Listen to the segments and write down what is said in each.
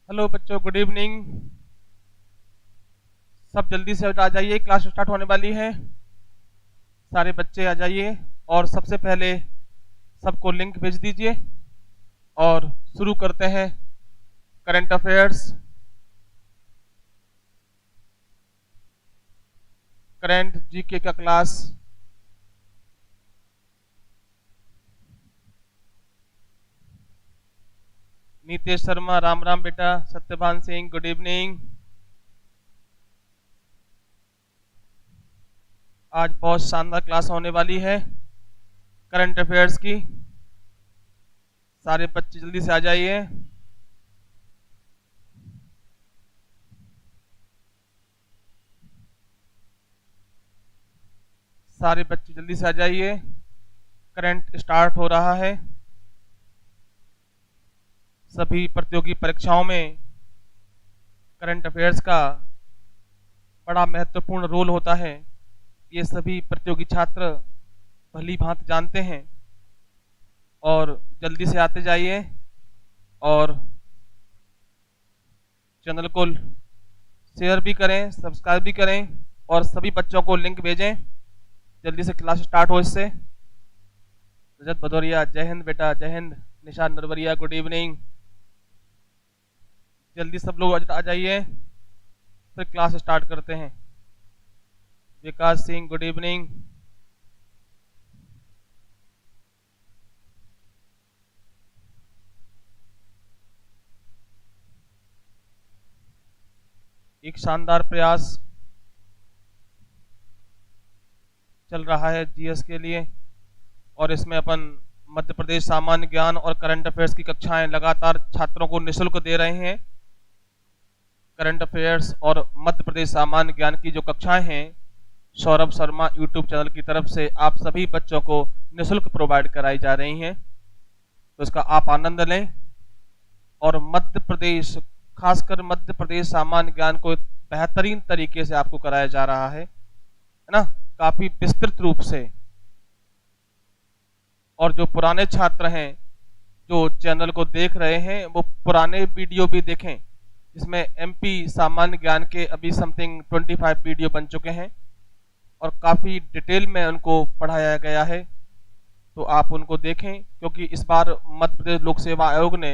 Hello बच्चों, good evening. सब जल्दी से आ जाइए, क्लास स्टार्ट होने वाली है। सारे बच्चे आ जाइए और सबसे पहले सबको लिंक भेज दीजिए और शुरू करते हैं करंट अफेयर्स, करंट जीके का क्लास। नीतेश शर्मा, राम राम बेटा। Satyabhan Singh, good evening. आज बहुत शानदार क्लास होने वाली है करंट अफेयर्स की। सारे बच्चे जल्दी से आ जाइए। सारे बच्चे जल्दी से आ जाइए, करंट स्टार्ट हो रहा है। सभी प्रतियोगी परीक्षाओं में करंट अफेयर्स का बड़ा महत्वपूर्ण रोल होता है। ये सभी प्रतियोगी छात्र भली भांति जानते हैं और जल्दी से आते जाइए और चैनल को शेयर भी करें, सब्सक्राइब भी करें और सभी बच्चों को लिंक भेजें। जल्दी से क्लास स्टार्ट हो इससे। रजत भदौरिया, जय हिंद बेटा, जय हिंद। निशान नरवरिया, गुड इवनिंग। जल्दी सब लोग आ जाइए, फिर क्लास स्टार्ट करते हैं। विकास सिंह, गुड इवनिंग। एक शानदार प्रयास चल रहा है जीएस के लिए और इसमें अपन मध्य प्रदेश सामान्य ज्ञान और करंट अफेयर्स की कक्षाएं लगातार छात्रों को निःशुल्क दे रहे हैं। करंट अफेयर्स और मध्य प्रदेश सामान्य ज्ञान की जो कक्षाएं हैं, सौरभ शर्मा यूट्यूब चैनल की तरफ से आप सभी बच्चों को निःशुल्क प्रोवाइड कराई जा रही हैं, तो इसका आप आनंद लें। और मध्य प्रदेश, खासकर मध्य प्रदेश सामान्य ज्ञान को बेहतरीन तरीके से आपको कराया जा रहा है ना, काफी विस्तृत रूप से। और जो पुराने छात्र हैं जो चैनल को देख रहे हैं, वो पुराने वीडियो भी देखें, जिसमें एमपी सामान्य ज्ञान के अभी समथिंग 25 वीडियो बन चुके हैं और काफ़ी डिटेल में उनको पढ़ाया गया है, तो आप उनको देखें। क्योंकि इस बार मध्य प्रदेश लोक सेवा आयोग ने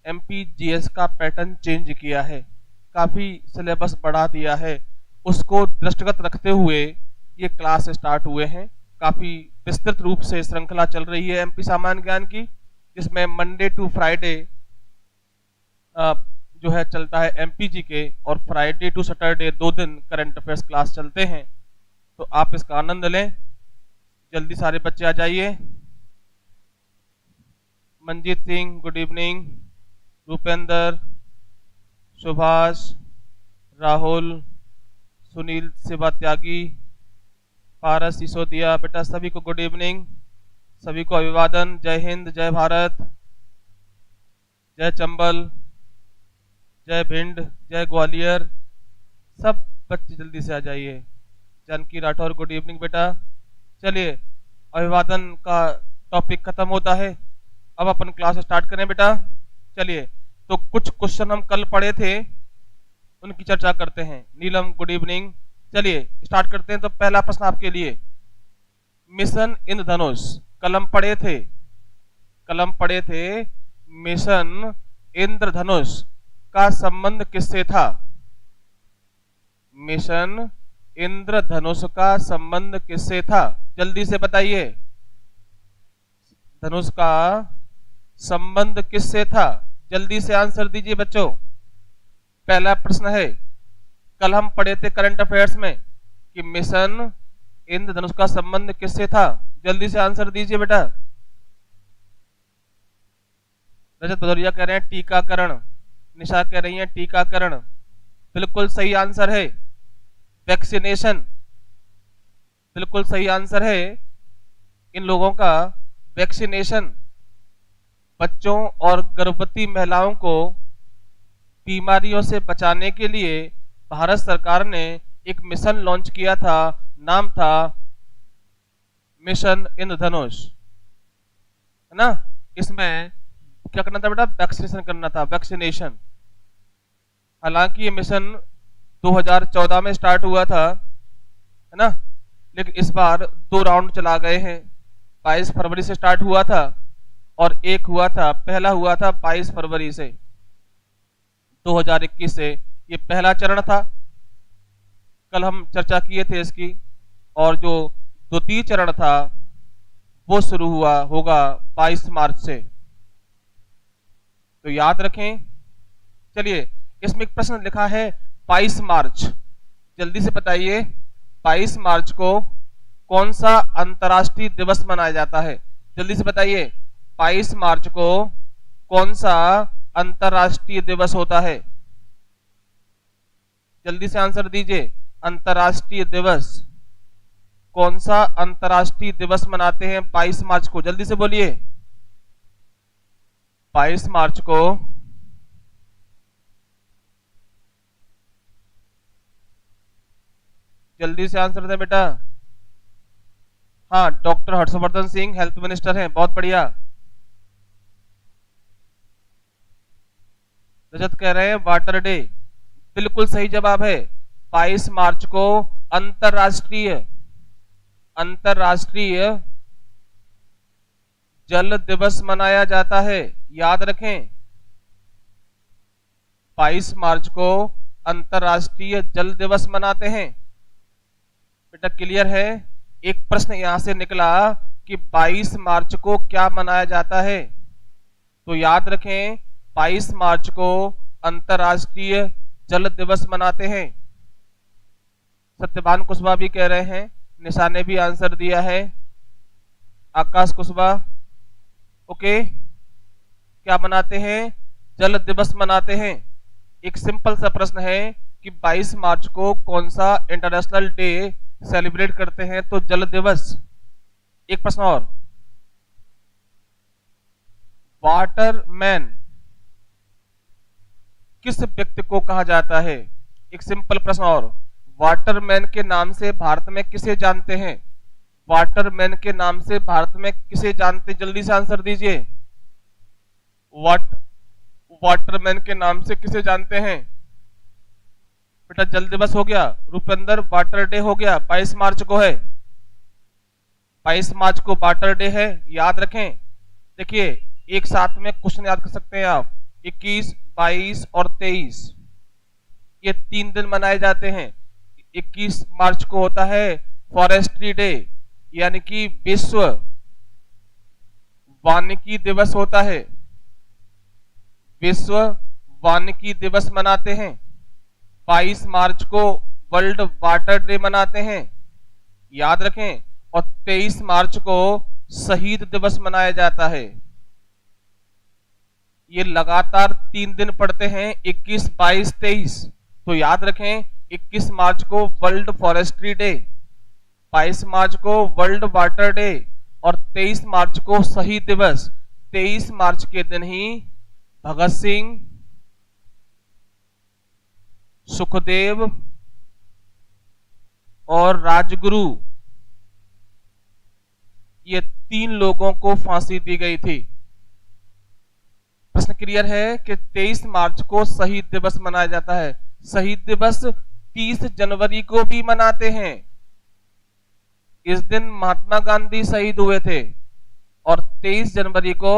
एमपी जीएस का पैटर्न चेंज किया है, काफ़ी सिलेबस बढ़ा दिया है। उसको दृष्टिगत रखते हुए ये क्लास स्टार्ट हुए हैं। काफ़ी विस्तृत रूप से श्रृंखला चल रही है एमपी सामान्य ज्ञान की, जिसमें मंडे टू फ्राइडे जो है चलता है एमपीजी के, और फ्राइडे टू सैटरडे 2 दिन करंट अफेयर्स क्लास चलते हैं। तो आप इसका आनंद लें। जल्दी सारे बच्चे आ जाइए। Manjeet Singh, good evening. रूपेंद्र, सुभाष, राहुल, सुनील शिवा त्यागी, पारस सिसोदिया बेटा, सभी को गुड इवनिंग, सभी को अभिवादन। जय हिंद, जय भारत, जय चंबल, जय भिंड, जय ग्वालियर। सब बच्चे जल्दी से आ जाइए। जानकी राठौर, गुड इवनिंग बेटा। चलिए, अभिवादन का टॉपिक खत्म होता है, अब अपन क्लास स्टार्ट करें बेटा। चलिए, तो कुछ क्वेश्चन हम कल पढ़े थे, उनकी चर्चा करते हैं। नीलम, गुड इवनिंग। चलिए स्टार्ट करते हैं। तो पहला प्रश्न आपके लिए, मिशन इंद्रधनुष कलम पढ़े थे, मिशन इंद्रधनुष का संबंध किससे था? मिशन इंद्रधनुष का संबंध किससे था? जल्दी से बताइए, धनुष का संबंध किससे था? जल्दी से आंसर दीजिए बच्चों। पहला प्रश्न है, कल हम पढ़े थे करंट अफेयर्स में कि मिशन इंद्रधनुष का संबंध किससे था। जल्दी से आंसर दीजिए बेटा। रजत भदौरिया कह रहे हैं टीकाकरण, निशा कह रही है टीकाकरण, बिल्कुल सही आंसर है। वैक्सीनेशन बिल्कुल सही आंसर है। इन लोगों का वैक्सीनेशन, बच्चों और गर्भवती महिलाओं को बीमारियों से बचाने के लिए भारत सरकार ने एक मिशन लॉन्च किया था, नाम था मिशन इंद्रधनुष, है ना। इसमें क्या करना था बेटा? वैक्सीनेशन करना था, वैक्सीनेशन। हालांकि ये मिशन 2014 में स्टार्ट हुआ था, है ना, लेकिन इस बार 2 राउंड चला गए हैं। 22 फरवरी से स्टार्ट हुआ था और एक हुआ था, पहला हुआ था 22 फरवरी से 2021 से। ये पहला चरण था, कल हम चर्चा किए थे इसकी। और जो द्वितीय चरण था वो शुरू हुआ होगा 22 मार्च से, तो याद रखें। चलिए, इसमें एक प्रश्न लिखा है 22 मार्च, जल्दी से बताइए 22 मार्च को कौन सा अंतर्राष्ट्रीय दिवस मनाया जाता है? जल्दी से बताइए 22 मार्च को कौन सा अंतर्राष्ट्रीय दिवस होता है? जल्दी से आंसर दीजिए। अंतर्राष्ट्रीय दिवस, कौन सा अंतर्राष्ट्रीय दिवस मनाते हैं 22 मार्च को? जल्दी से बोलिए। 22 मार्च को जल्दी से आंसर दे बेटा। हाँ, doctor Harshvardhan Singh health minister हैं, बहुत बढ़िया। रजत कह रहे हैं वाटर डे, बिल्कुल सही जवाब है। 22 मार्च को अंतर्राष्ट्रीय जल दिवस मनाया जाता है, याद रखें। 22 मार्च को अंतर्राष्ट्रीय जल दिवस मनाते हैं। बेटा क्लियर है? एक प्रश्न यहां से निकला कि 22 मार्च को क्या मनाया जाता है, तो याद रखें 22 मार्च को अंतर्राष्ट्रीय जल दिवस मनाते हैं। सत्यवान कुशवाहा भी कह रहे हैं, निशा ने भी आंसर दिया है, आकाश कुशवाहा। ओके, क्या मनाते हैं? जल दिवस मनाते हैं। एक सिंपल सा प्रश्न है कि 22 मार्च को कौन सा इंटरनेशनल डे सेलिब्रेट करते हैं? तो जल दिवस। एक प्रश्न और, वाटरमैन किस व्यक्ति को कहा जाता है? एक सिंपल प्रश्न और, वाटरमैन के नाम से भारत में किसे जानते हैं? वाटरमैन के नाम से भारत में किसे जानते? जल्दी से आंसर दीजिए। वाटरमैन के नाम से किसे जानते हैं? बेटा जल दिवस हो गया, रुपेंद्र वाटर डे हो गया, 22 मार्च को है। 22 मार्च को वाटर डे है, याद रखें। देखिए एक साथ में क्वेश्चन याद कर सकते हैं आप, 21, 22 और 23, ये 3 दिन मनाए जाते हैं। 21 मार्च को होता है फॉरेस्ट्री डे, यानी कि विश्व वानिकी दिवस होता है। विश्व वानिकी दिवस मनाते हैं। 22 मार्च को वर्ल्ड वाटर डे मनाते हैं, याद रखें। और 23 मार्च को शहीद दिवस मनाया जाता है। ये लगातार 3 दिन पड़ते हैं, 21, 22, 23, तो याद रखें 21 मार्च को वर्ल्ड फॉरेस्ट्री डे, 22 मार्च को वर्ल्ड वाटर डे और 23 मार्च को शहीद दिवस। 23 मार्च के दिन ही भगत सिंह, सुखदेव और राजगुरु, ये 3 लोगों को फांसी दी गई थी। प्रश्न क्लियर है कि 23 मार्च को शहीद दिवस मनाया जाता है। शहीद दिवस 30 जनवरी को भी मनाते हैं। इस दिन महात्मा गांधी शहीद हुए थे और 23 जनवरी को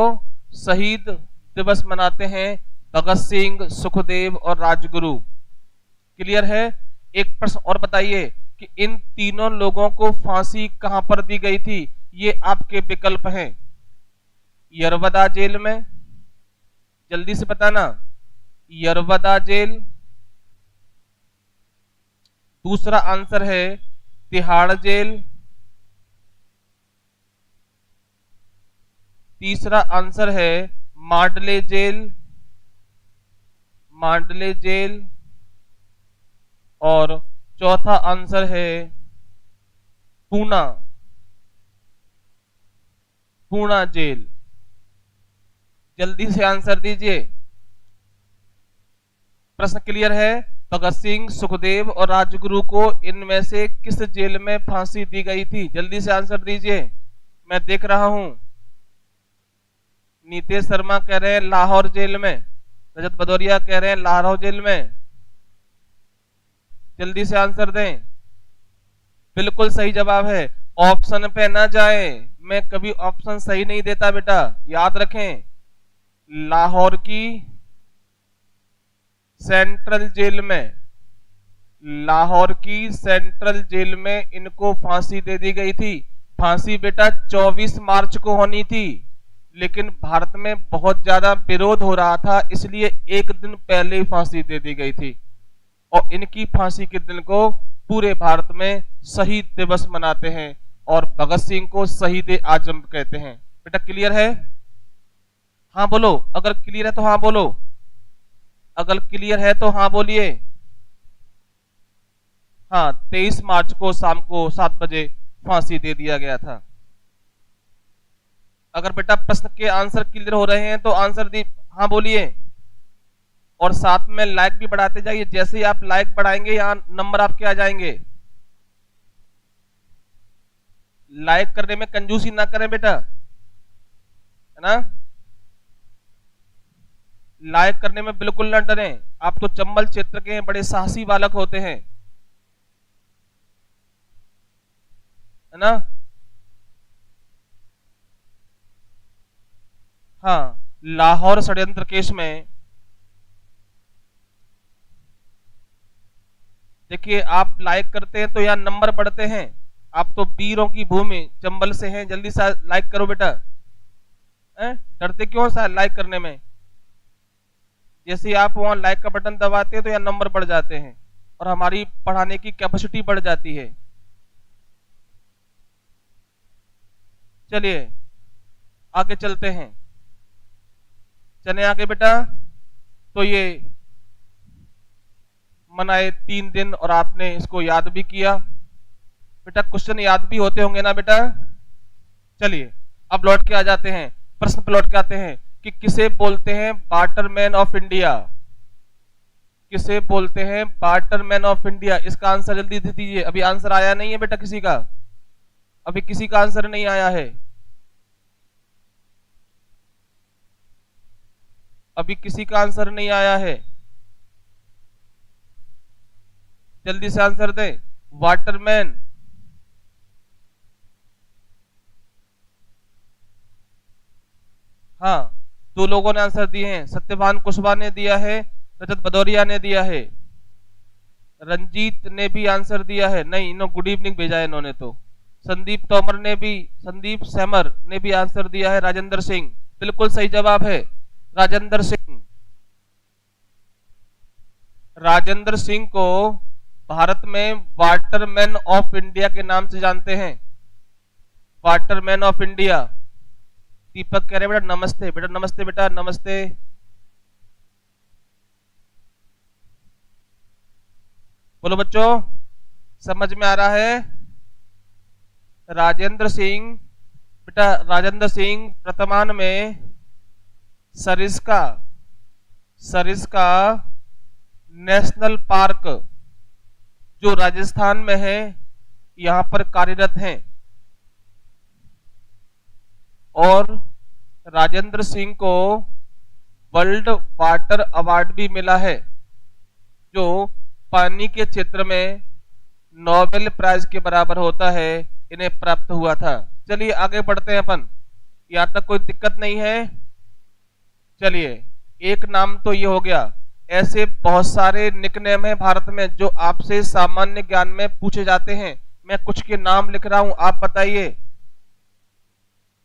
शहीद दिवस मनाते हैं भगत सिंह, सुखदेव और राजगुरु। क्लियर है? एक प्रश्न और बताइए कि इन तीनों लोगों को फांसी कहां पर दी गई थी? ये आपके विकल्प हैं। यरवदा जेल में, जल्दी से बताना, यरवदा जेल। दूसरा आंसर है तिहाड़ जेल। तीसरा आंसर है मांडले जेल, मांडले जेल। और चौथा आंसर है पूना, पूना जेल। जल्दी से आंसर दीजिए। प्रश्न क्लियर है? भगत सिंह, सुखदेव और राजगुरु को इनमें से किस जेल में फांसी दी गई थी? जल्दी से आंसर दीजिए, मैं देख रहा हूं। नीतेश शर्मा कह रहे हैं लाहौर जेल में, रजत भदौरिया कह रहे हैं लाहौर जेल में, जल्दी से आंसर दें। बिल्कुल सही जवाब है। ऑप्शन पे ना जाएं, मैं कभी ऑप्शन सही नहीं देता बेटा, याद रखें। लाहौर की सेंट्रल जेल में, लाहौर की सेंट्रल जेल में इनको फांसी दे दी गई थी। फांसी बेटा 24 मार्च को होनी थी, लेकिन भारत में बहुत ज्यादा विरोध हो रहा था, इसलिए एक दिन पहले ही फांसी दे दी गई थी। और इनकी फांसी के दिन को पूरे भारत में शहीद दिवस मनाते हैं और भगत सिंह को शहीद आजम कहते हैं। बेटा क्लियर है? हाँ बोलो, अगर क्लियर है तो हाँ बोलो, अगर क्लियर है तो हाँ बोलिए। हाँ, 23 मार्च को शाम को 7 बजे फांसी दे दिया गया था। अगर बेटा प्रश्न के आंसर क्लियर हो रहे हैं तो आंसर दी हाँ बोलिए, और साथ में लाइक भी बढ़ाते जाइए। जैसे ही आप लाइक बढ़ाएंगे यहां नंबर आपके आ जाएंगे। लाइक करने में कंजूसी ना करें बेटा, है ना। लाइक करने में बिल्कुल ना डरें, आप तो चंबल क्षेत्र के हैं, बड़े साहसी बालक होते हैं, है ना। हाँ, लाहौर षड्यंत्र केस में देखिए, आप लाइक करते हैं तो यहाँ नंबर बढ़ते हैं। आप तो वीरों की भूमि चंबल से हैं, जल्दी से लाइक करो बेटा। डरते क्यों सर लाइक करने में? जैसे ही आप वहां लाइक का बटन दबाते हैं तो यहाँ नंबर बढ़ जाते हैं और हमारी पढ़ाने की कैपेसिटी बढ़ जाती है। चलिए आगे चलते हैं, चले आगे बेटा। तो ये मनाए 3 दिन और आपने इसको याद भी किया बेटा। क्वेश्चन याद भी होते होंगे ना बेटा। चलिए अब लौट के आ जाते हैं, प्रश्न पे लौट के आते हैं कि किसे बोलते हैं वाटरमैन ऑफ इंडिया। किसे बोलते हैं वाटरमैन ऑफ इंडिया? इसका आंसर जल्दी दे दीजिए। अभी आंसर आया नहीं है बेटा किसी का, अभी किसी का आंसर नहीं आया है, अभी किसी का आंसर नहीं आया है। जल्दी से आंसर दें। वाटरमैन, हाँ 2 लोगों ने आंसर दिए हैं, सत्यवान कुशवाहा ने दिया है, रजत भदौरिया ने दिया है, रंजीत ने भी आंसर दिया है, नहीं इन्होंने गुड इवनिंग भेजा है इन्होंने तो। संदीप तोमर ने भी, संदीप सेमर ने भी आंसर दिया है, राजेंद्र सिंह। बिल्कुल सही जवाब है राजेंद्र सिंह। राजेंद्र सिंह को भारत में वाटरमैन ऑफ इंडिया के नाम से जानते हैं, वाटरमैन ऑफ इंडिया। दीपक कह रहे बेटा नमस्ते, बेटा नमस्ते, बेटा नमस्ते। बोलो बच्चों, समझ में आ रहा है? राजेंद्र सिंह बेटा, राजेंद्र सिंह वर्तमान में सरिस्का, सरिस्का नेशनल पार्क जो राजस्थान में है यहां पर कार्यरत हैं। और राजेंद्र सिंह को वर्ल्ड वाटर अवार्ड भी मिला है, जो पानी के क्षेत्र में नोबेल प्राइज के बराबर होता है, इन्हें प्राप्त हुआ था। चलिए आगे बढ़ते हैं अपन, यहां तक कोई दिक्कत नहीं है। चलिए एक नाम तो ये हो गया, ऐसे बहुत सारे निकनेम हैं भारत में जो आपसे सामान्य ज्ञान में पूछे जाते हैं। मैं कुछ के नाम लिख रहा हूं, आप बताइए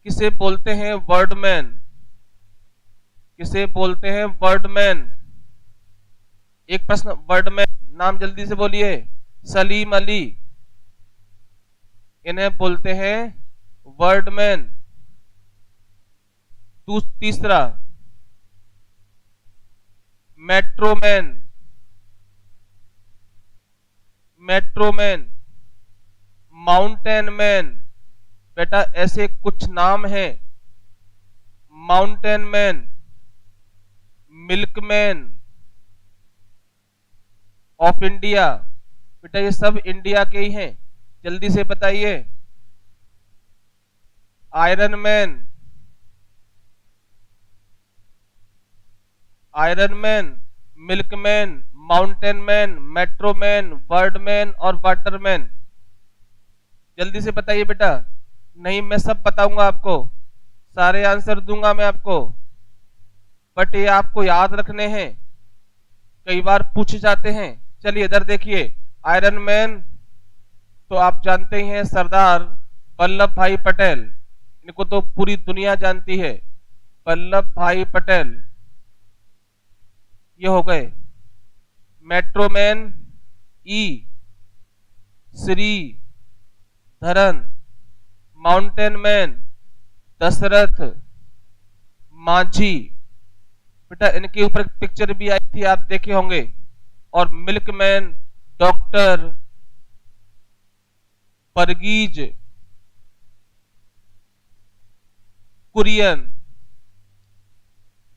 किसे बोलते हैं वर्डमैन? किसे बोलते हैं वर्डमैन? एक प्रश्न, वर्डमैन नाम जल्दी से बोलिए। सलीम अली, इन्हें बोलते हैं वर्डमैन। तीसरा मेट्रोमैन, मेट्रोमैन। माउंटेन मैन, बेटा ऐसे कुछ नाम हैं, mountain man, milkman of India. बेटा ये सब इंडिया के ही हैं, जल्दी से बताइए। Iron man, iron man, milkman, mountain man, metro man, bird man और वाटरमैन? जल्दी से बताइए बेटा। नहीं, मैं सब बताऊंगा आपको, सारे आंसर दूंगा मैं आपको, बट ये आपको याद रखने हैं, कई बार पूछे जाते हैं। चलिए इधर देखिए, आयरन मैन तो आप जानते ही हैं, सरदार वल्लभ भाई पटेल, इनको तो पूरी दुनिया जानती है, वल्लभ भाई पटेल, ये हो गए। मेट्रो मैन ई श्री धरन, माउंटेन मैन दशरथ माझी, बेटा इनके ऊपर पिक्चर भी आई थी, आप देखे होंगे। और मिल्कमैन डॉक्टर परगीज कुरियन,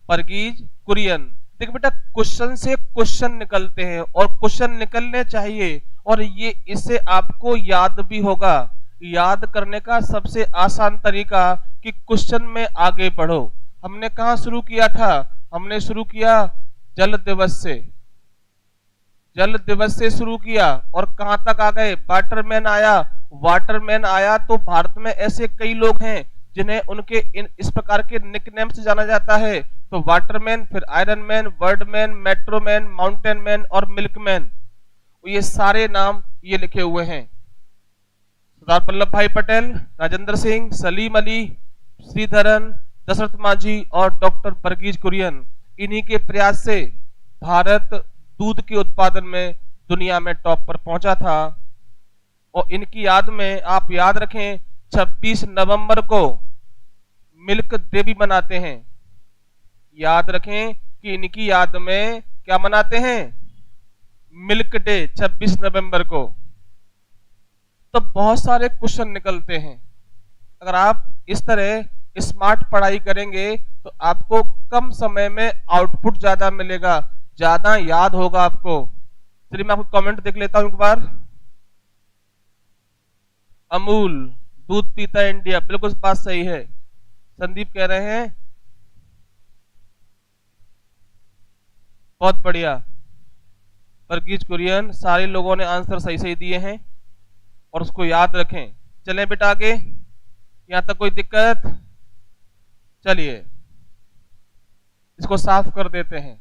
परगीज कुरियन। देखिए बेटा, क्वेश्चन से क्वेश्चन निकलते हैं और क्वेश्चन निकलने चाहिए, और ये इससे आपको याद भी होगा। याद करने का सबसे आसान तरीका कि क्वेश्चन में आगे बढ़ो। हमने कहा शुरू किया था? हमने शुरू किया जल दिवस से, जल दिवस से शुरू किया, और कहां तक आ गए? वाटरमैन आया। वाटरमैन आया तो भारत में ऐसे कई लोग हैं जिन्हें उनके इस प्रकार के निकनेम से जाना जाता है। तो वाटरमैन, फिर iron man, Birdman, Metro Man, mountain man और मिल्कमैन, ये सारे नाम ये लिखे हुए हैं। सरदार वल्लभ भाई पटेल, राजेंद्र सिंह, सलीम अली, श्रीधरन, दशरथ माझी और डॉक्टर वर्गीज कुरियन, इन्हीं के प्रयास से भारत दूध के उत्पादन में दुनिया में टॉप पर पहुंचा था। और इनकी याद में आप याद रखें, 26 नवंबर को मिल्क डे भी मनाते हैं। याद रखें कि इनकी याद में क्या मनाते हैं? मिल्क डे, 26 नवंबर को। तो बहुत सारे क्वेश्चन निकलते हैं। अगर आप इस तरह स्मार्ट पढ़ाई करेंगे तो आपको कम समय में आउटपुट ज्यादा मिलेगा, ज्यादा याद होगा आपको। चलिए मैं आपको कमेंट देख लेता हूं एक बार। अमूल दूध पीता है इंडिया, बिल्कुल बात सही है। संदीप कह रहे हैं बहुत बढ़िया। वर्गीज कुरियन, सारे लोगों ने आंसर सही सही दिए हैं और उसको याद रखें। चलें बेटा आगे, यहां तक कोई दिक्कत? चलिए इसको साफ कर देते हैं।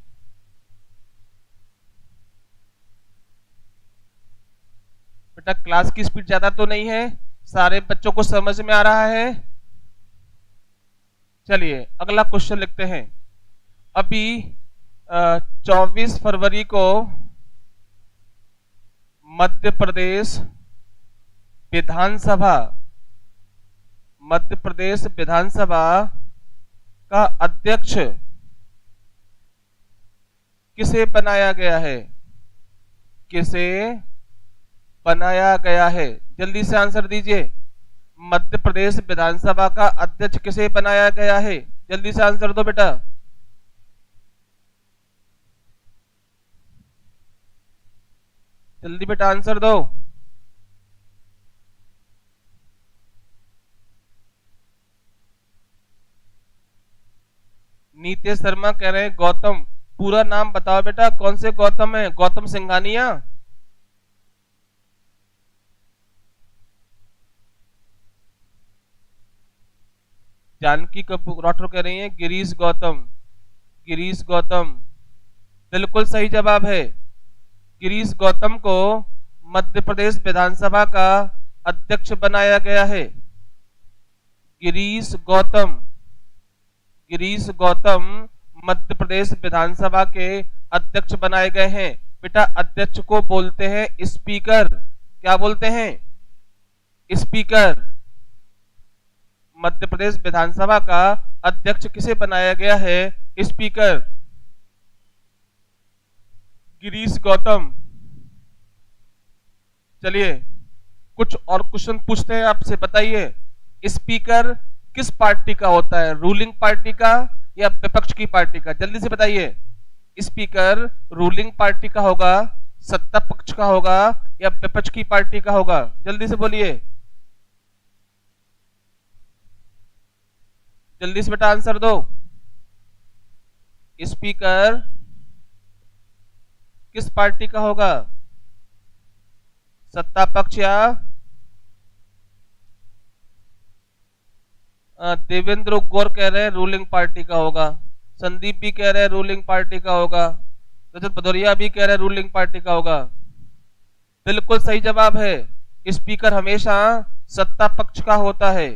बेटा क्लास की स्पीड ज्यादा तो नहीं है? सारे बच्चों को समझ में आ रहा है? चलिए अगला क्वेश्चन लिखते हैं। अभी 24 फरवरी को मध्य प्रदेश विधानसभा, मध्य प्रदेश विधानसभा का अध्यक्ष किसे बनाया गया है? किसे बनाया गया है? जल्दी से आंसर दीजिए। मध्य प्रदेश विधानसभा का अध्यक्ष किसे बनाया गया है? जल्दी से आंसर दो बेटा। जल्दी बेटा आंसर दो। नीतीश शर्मा कह रहे हैं गौतम। पूरा नाम बताओ बेटा, कौन से गौतम है? गौतम सिंघानिया? जानकी कपूर राठौर कह रही है गिरीश गौतम। गिरीश गौतम बिल्कुल सही जवाब है। गिरीश गौतम को मध्य प्रदेश विधानसभा का अध्यक्ष बनाया गया है। गिरीश गौतम, गिरीश गौतम मध्य प्रदेश विधानसभा के अध्यक्ष बनाए गए हैं। बेटा अध्यक्ष को बोलते हैं स्पीकर। क्या बोलते हैं? स्पीकर। मध्य प्रदेश विधानसभा का अध्यक्ष किसे बनाया गया है? स्पीकर। गिरीश गौतम। चलिए कुछ और क्वेश्चन पूछते हैं आपसे, बताइए स्पीकर किस पार्टी का होता है? रूलिंग पार्टी का या विपक्ष की पार्टी का? जल्दी से बताइए। स्पीकर रूलिंग पार्टी का होगा, सत्ता पक्ष का होगा या विपक्ष की पार्टी का होगा? जल्दी से बोलिए, जल्दी से बेटा आंसर दो। स्पीकर किस पार्टी का होगा? सत्ता पक्ष या देवेंद्र गौर कह रहे हैं रूलिंग पार्टी का होगा, संदीप भी कह रहे हैं रूलिंग पार्टी का होगा, रजत भदौरिया भी कह रहे हैं रूलिंग पार्टी का होगा। बिल्कुल सही जवाब है, स्पीकर हमेशा सत्ता पक्ष का होता है,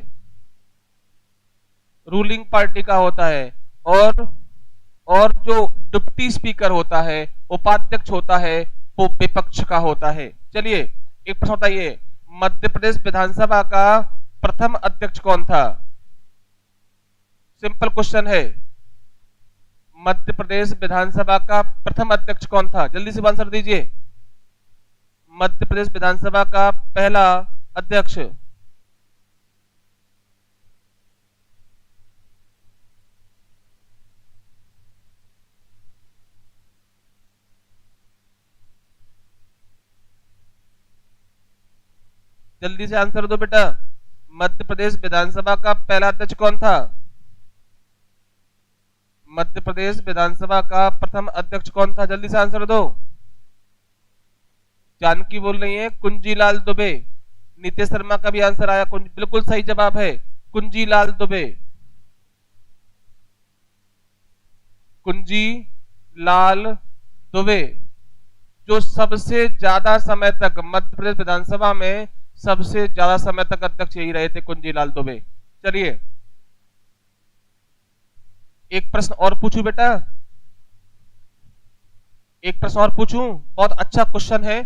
रूलिंग पार्टी का होता है। और जो डिप्टी स्पीकर होता है, उपाध्यक्ष होता है, वो विपक्ष का होता है। चलिए एक प्रश्न बताइए, मध्य प्रदेश विधानसभा का प्रथम अध्यक्ष कौन था? सिंपल क्वेश्चन है, मध्य प्रदेश विधानसभा का प्रथम अध्यक्ष कौन था? जल्दी से आंसर दीजिए। मध्य प्रदेश विधानसभा का पहला अध्यक्ष। जल्दी से आंसर दो बेटा, मध्य प्रदेश विधानसभा का पहला अध्यक्ष कौन था? मध्य प्रदेश विधानसभा का प्रथम अध्यक्ष कौन था? जल्दी से आंसर दो। जानकी बोल रही है कुंजीलाल दुबे। नीतीश शर्मा का भी आंसर आया, बिल्कुल सही जवाब है कुंजीलाल दुबे। कुंजी लाल दुबे, जो सबसे ज्यादा समय तक मध्य प्रदेश विधानसभा में सबसे ज्यादा समय तक अध्यक्ष यही रहे थे, कुंजीलाल दुबे। चलिए एक प्रश्न और पूछूं बेटा, एक प्रश्न और पूछूं, बहुत अच्छा क्वेश्चन है।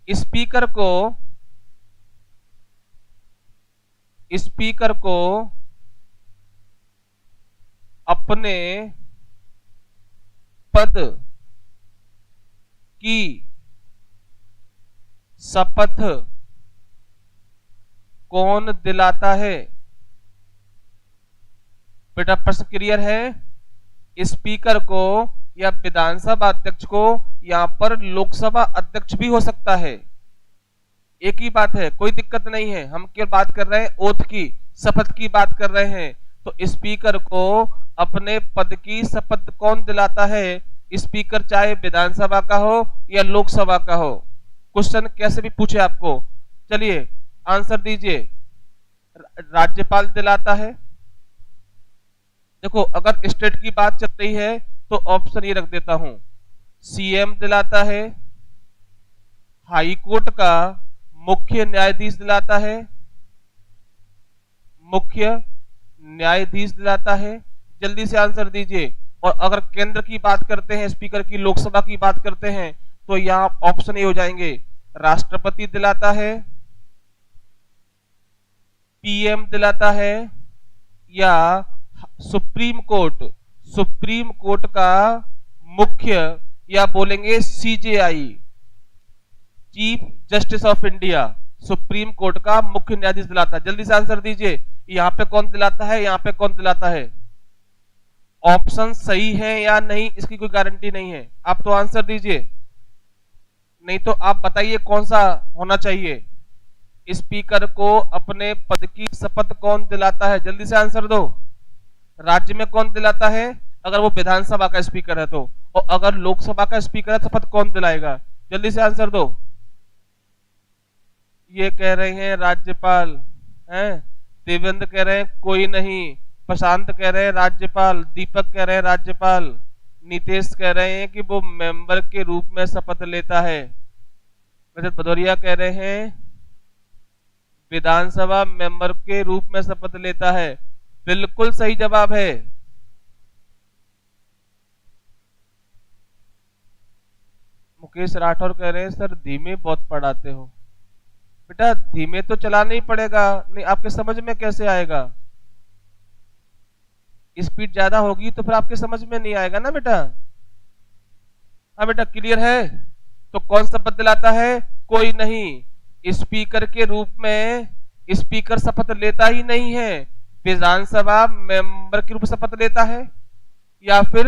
स्पीकर को अपने पद की शपथ कौन दिलाता है? बेटा प्रश्न क्लियर है, स्पीकर को या विधानसभा अध्यक्ष को, यहां पर लोकसभा अध्यक्ष भी हो सकता है, एक ही बात है, कोई दिक्कत नहीं है। हम केवल बात कर रहे हैं ओथ की, शपथ की बात कर रहे हैं। तो स्पीकर को अपने पद की शपथ कौन दिलाता है? स्पीकर चाहे विधानसभा का हो या लोकसभा का हो, क्वेश्चन कैसे भी पूछे आपको। चलिए आंसर दीजिए। राज्यपाल दिलाता है। देखो अगर स्टेट की बात चल रही है तो ऑप्शन ये रख देता हूं, सीएम दिलाता है, हाई कोर्ट का मुख्य न्यायाधीश दिलाता है, मुख्य न्यायाधीश दिलाता है। जल्दी से आंसर दीजिए। और अगर केंद्र की बात करते हैं, स्पीकर की लोकसभा की बात करते हैं, तो यहां ऑप्शन ये हो जाएंगे, राष्ट्रपति दिलाता है, पीएम दिलाता है, या सुप्रीम कोर्ट का मुख्य, या बोलेंगे CJI, chief justice of India, supreme court का मुख्य न्यायाधीश दिलाता है। जल्दी से आंसर दीजिए, यहां पे कौन दिलाता है, यहां पे कौन दिलाता है? ऑप्शन सही है या नहीं इसकी कोई गारंटी नहीं है, आप तो आंसर दीजिए, नहीं तो आप बताइए कौन सा होना चाहिए। स्पीकर को अपने पद की शपथ कौन दिलाता है? जल्दी से आंसर दो। राज्य में कौन दिलाता है अगर वो विधानसभा का स्पीकर है तो, और अगर लोकसभा का स्पीकर है तो शपथ कौन दिलाएगा? जल्दी से आंसर दो। ये कह रहे हैं राज्यपाल हैं, देवेंद्र कह रहे हैं कोई नहीं, प्रशांत कह रहे हैं राज्यपाल, दीपक कह रहे हैं राज्यपाल, नीतीश कह रहे हैं कि वो मेंबर के रूप में शपथ लेता है, रजत भदौरिया कह रहे हैं विधानसभा मेंबर के रूप में शपथ लेता है। बिल्कुल सही जवाब है। मुकेश राठौर कह रहे हैं सर धीमे बहुत पढ़ाते हो। बेटा धीमे तो चलाना ही पड़ेगा, नहीं आपके समझ में कैसे आएगा? स्पीड ज्यादा होगी तो फिर आपके समझ में नहीं आएगा ना बेटा। हाँ बेटा क्लियर है। तो कौन शपथ दिलाता है? कोई नहीं। स्पीकर के रूप में स्पीकर शपथ लेता ही नहीं है, विधानसभा मेंबर के रूप में शपथ लेता है या फिर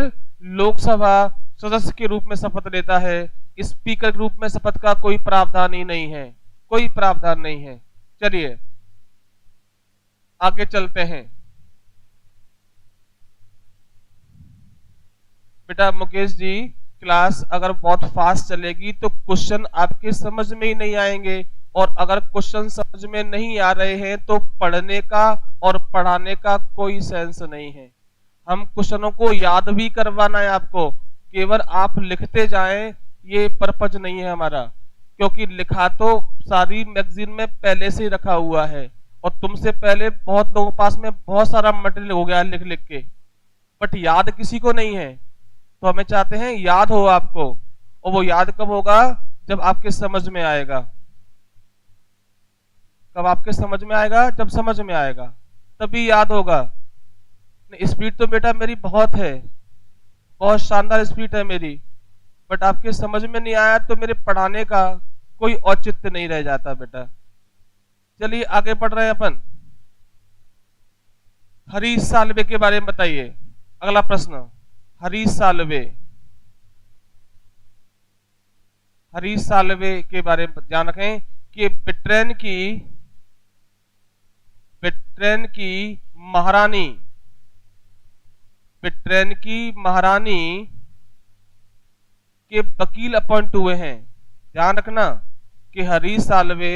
लोकसभा सदस्य के रूप में शपथ लेता है। स्पीकर के रूप में शपथ का कोई प्रावधान ही नहीं है, कोई प्रावधान नहीं है। चलिए आगे चलते हैं। बेटा मुकेश जी क्लास अगर बहुत फास्ट चलेगी तो क्वेश्चन आपके समझ में ही नहीं आएंगे, और अगर क्वेश्चन समझ में नहीं आ रहे हैं तो पढ़ने का और पढ़ाने का कोई सेंस नहीं है। हम क्वेश्चनों को याद भी करवाना है आपको, केवल आप लिखते जाएं ये पर्पज नहीं है हमारा, क्योंकि लिखा तो सारी मैगजीन में पहले से ही रखा हुआ है, और तुमसे पहले बहुत लोगों के पास में बहुत सारा मटेरियल हो गया लिख लिख के, बट याद किसी को नहीं है। तो हमें चाहते हैं याद हो आपको, और वो याद कब होगा? जब आपके समझ में आएगा। कब आपके समझ में आएगा? जब समझ में आएगा तभी याद होगा। स्पीड तो बेटा मेरी बहुत है, बहुत शानदार स्पीड है मेरी, बट आपके समझ में नहीं आया तो मेरे पढ़ाने का कोई औचित्य नहीं रह जाता बेटा। चलिए आगे बढ़ रहे हैं अपन। हरीश साल्वे के बारे में बताइए। अगला प्रश्न, हरीश साल्वे। हरीश साल्वे के बारे में ध्यान रखें कि ब्रिटेन की महारानी, ब्रिटेन की महारानी के वकील अपॉइंट हुए हैं। ध्यान रखना कि हरीश साल्वे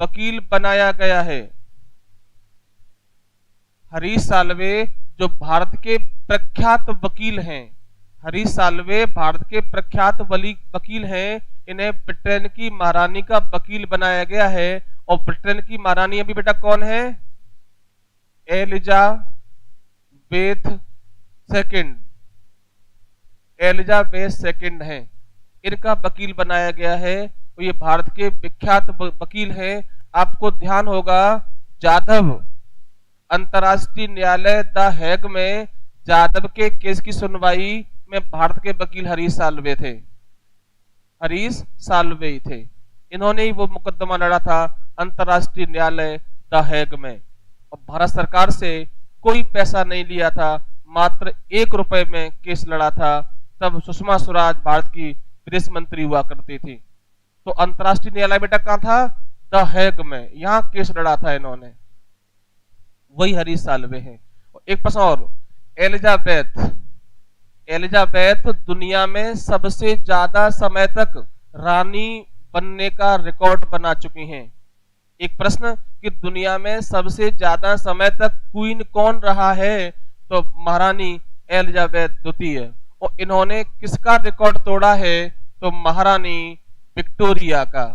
वकील बनाया गया है। हरीश साल्वे जो भारत के प्रख्यात वकील हैं, हरीश साल्वे भारत के प्रख्यात वकील हैं, इन्हें ब्रिटेन की महारानी का वकील बनाया गया है। और ब्रिटेन की महारानी अभी बेटा कौन है? एलिजाबेथ सेकंड, एलिजाबेथ सेकंड है, इनका वकील बनाया गया है। और ये भारत के विख्यात वकील हैं। आपको ध्यान होगा जाधव अंतर्राष्ट्रीय न्यायालय द हेग में जाधव के केस की सुनवाई में भारत के वकील हरीश साल्वे थे, हरीश साल्वे ही थे। इन्होंने ही वो मुकदमा लड़ा था अंतर्राष्ट्रीय न्यायालय द हेग में, और भारत सरकार से कोई पैसा नहीं लिया था, मात्र 1 रुपए में केस लड़ा था। तब सुषमा स्वराज भारत की विदेश मंत्री हुआ करती थी। तो अंतर्राष्ट्रीय न्यायालय बेटा कहां था? द हेग में, यहां केस लड़ा था इन्होंने, वही हरीश साल्वे हैं। एक प्रश्न और, एलिजाबेथ, एलिजाबेथ दुनिया में सबसे ज्यादा समय तक रानी बनने का रिकॉर्ड बना चुकी हैं। एक प्रश्न कि दुनिया में सबसे ज्यादा समय तक क्वीन कौन रहा है? तो महारानी एलिजाबेथ द्वितीय। और इन्होंने किसका रिकॉर्ड तोड़ा है? तो महारानी विक्टोरिया का।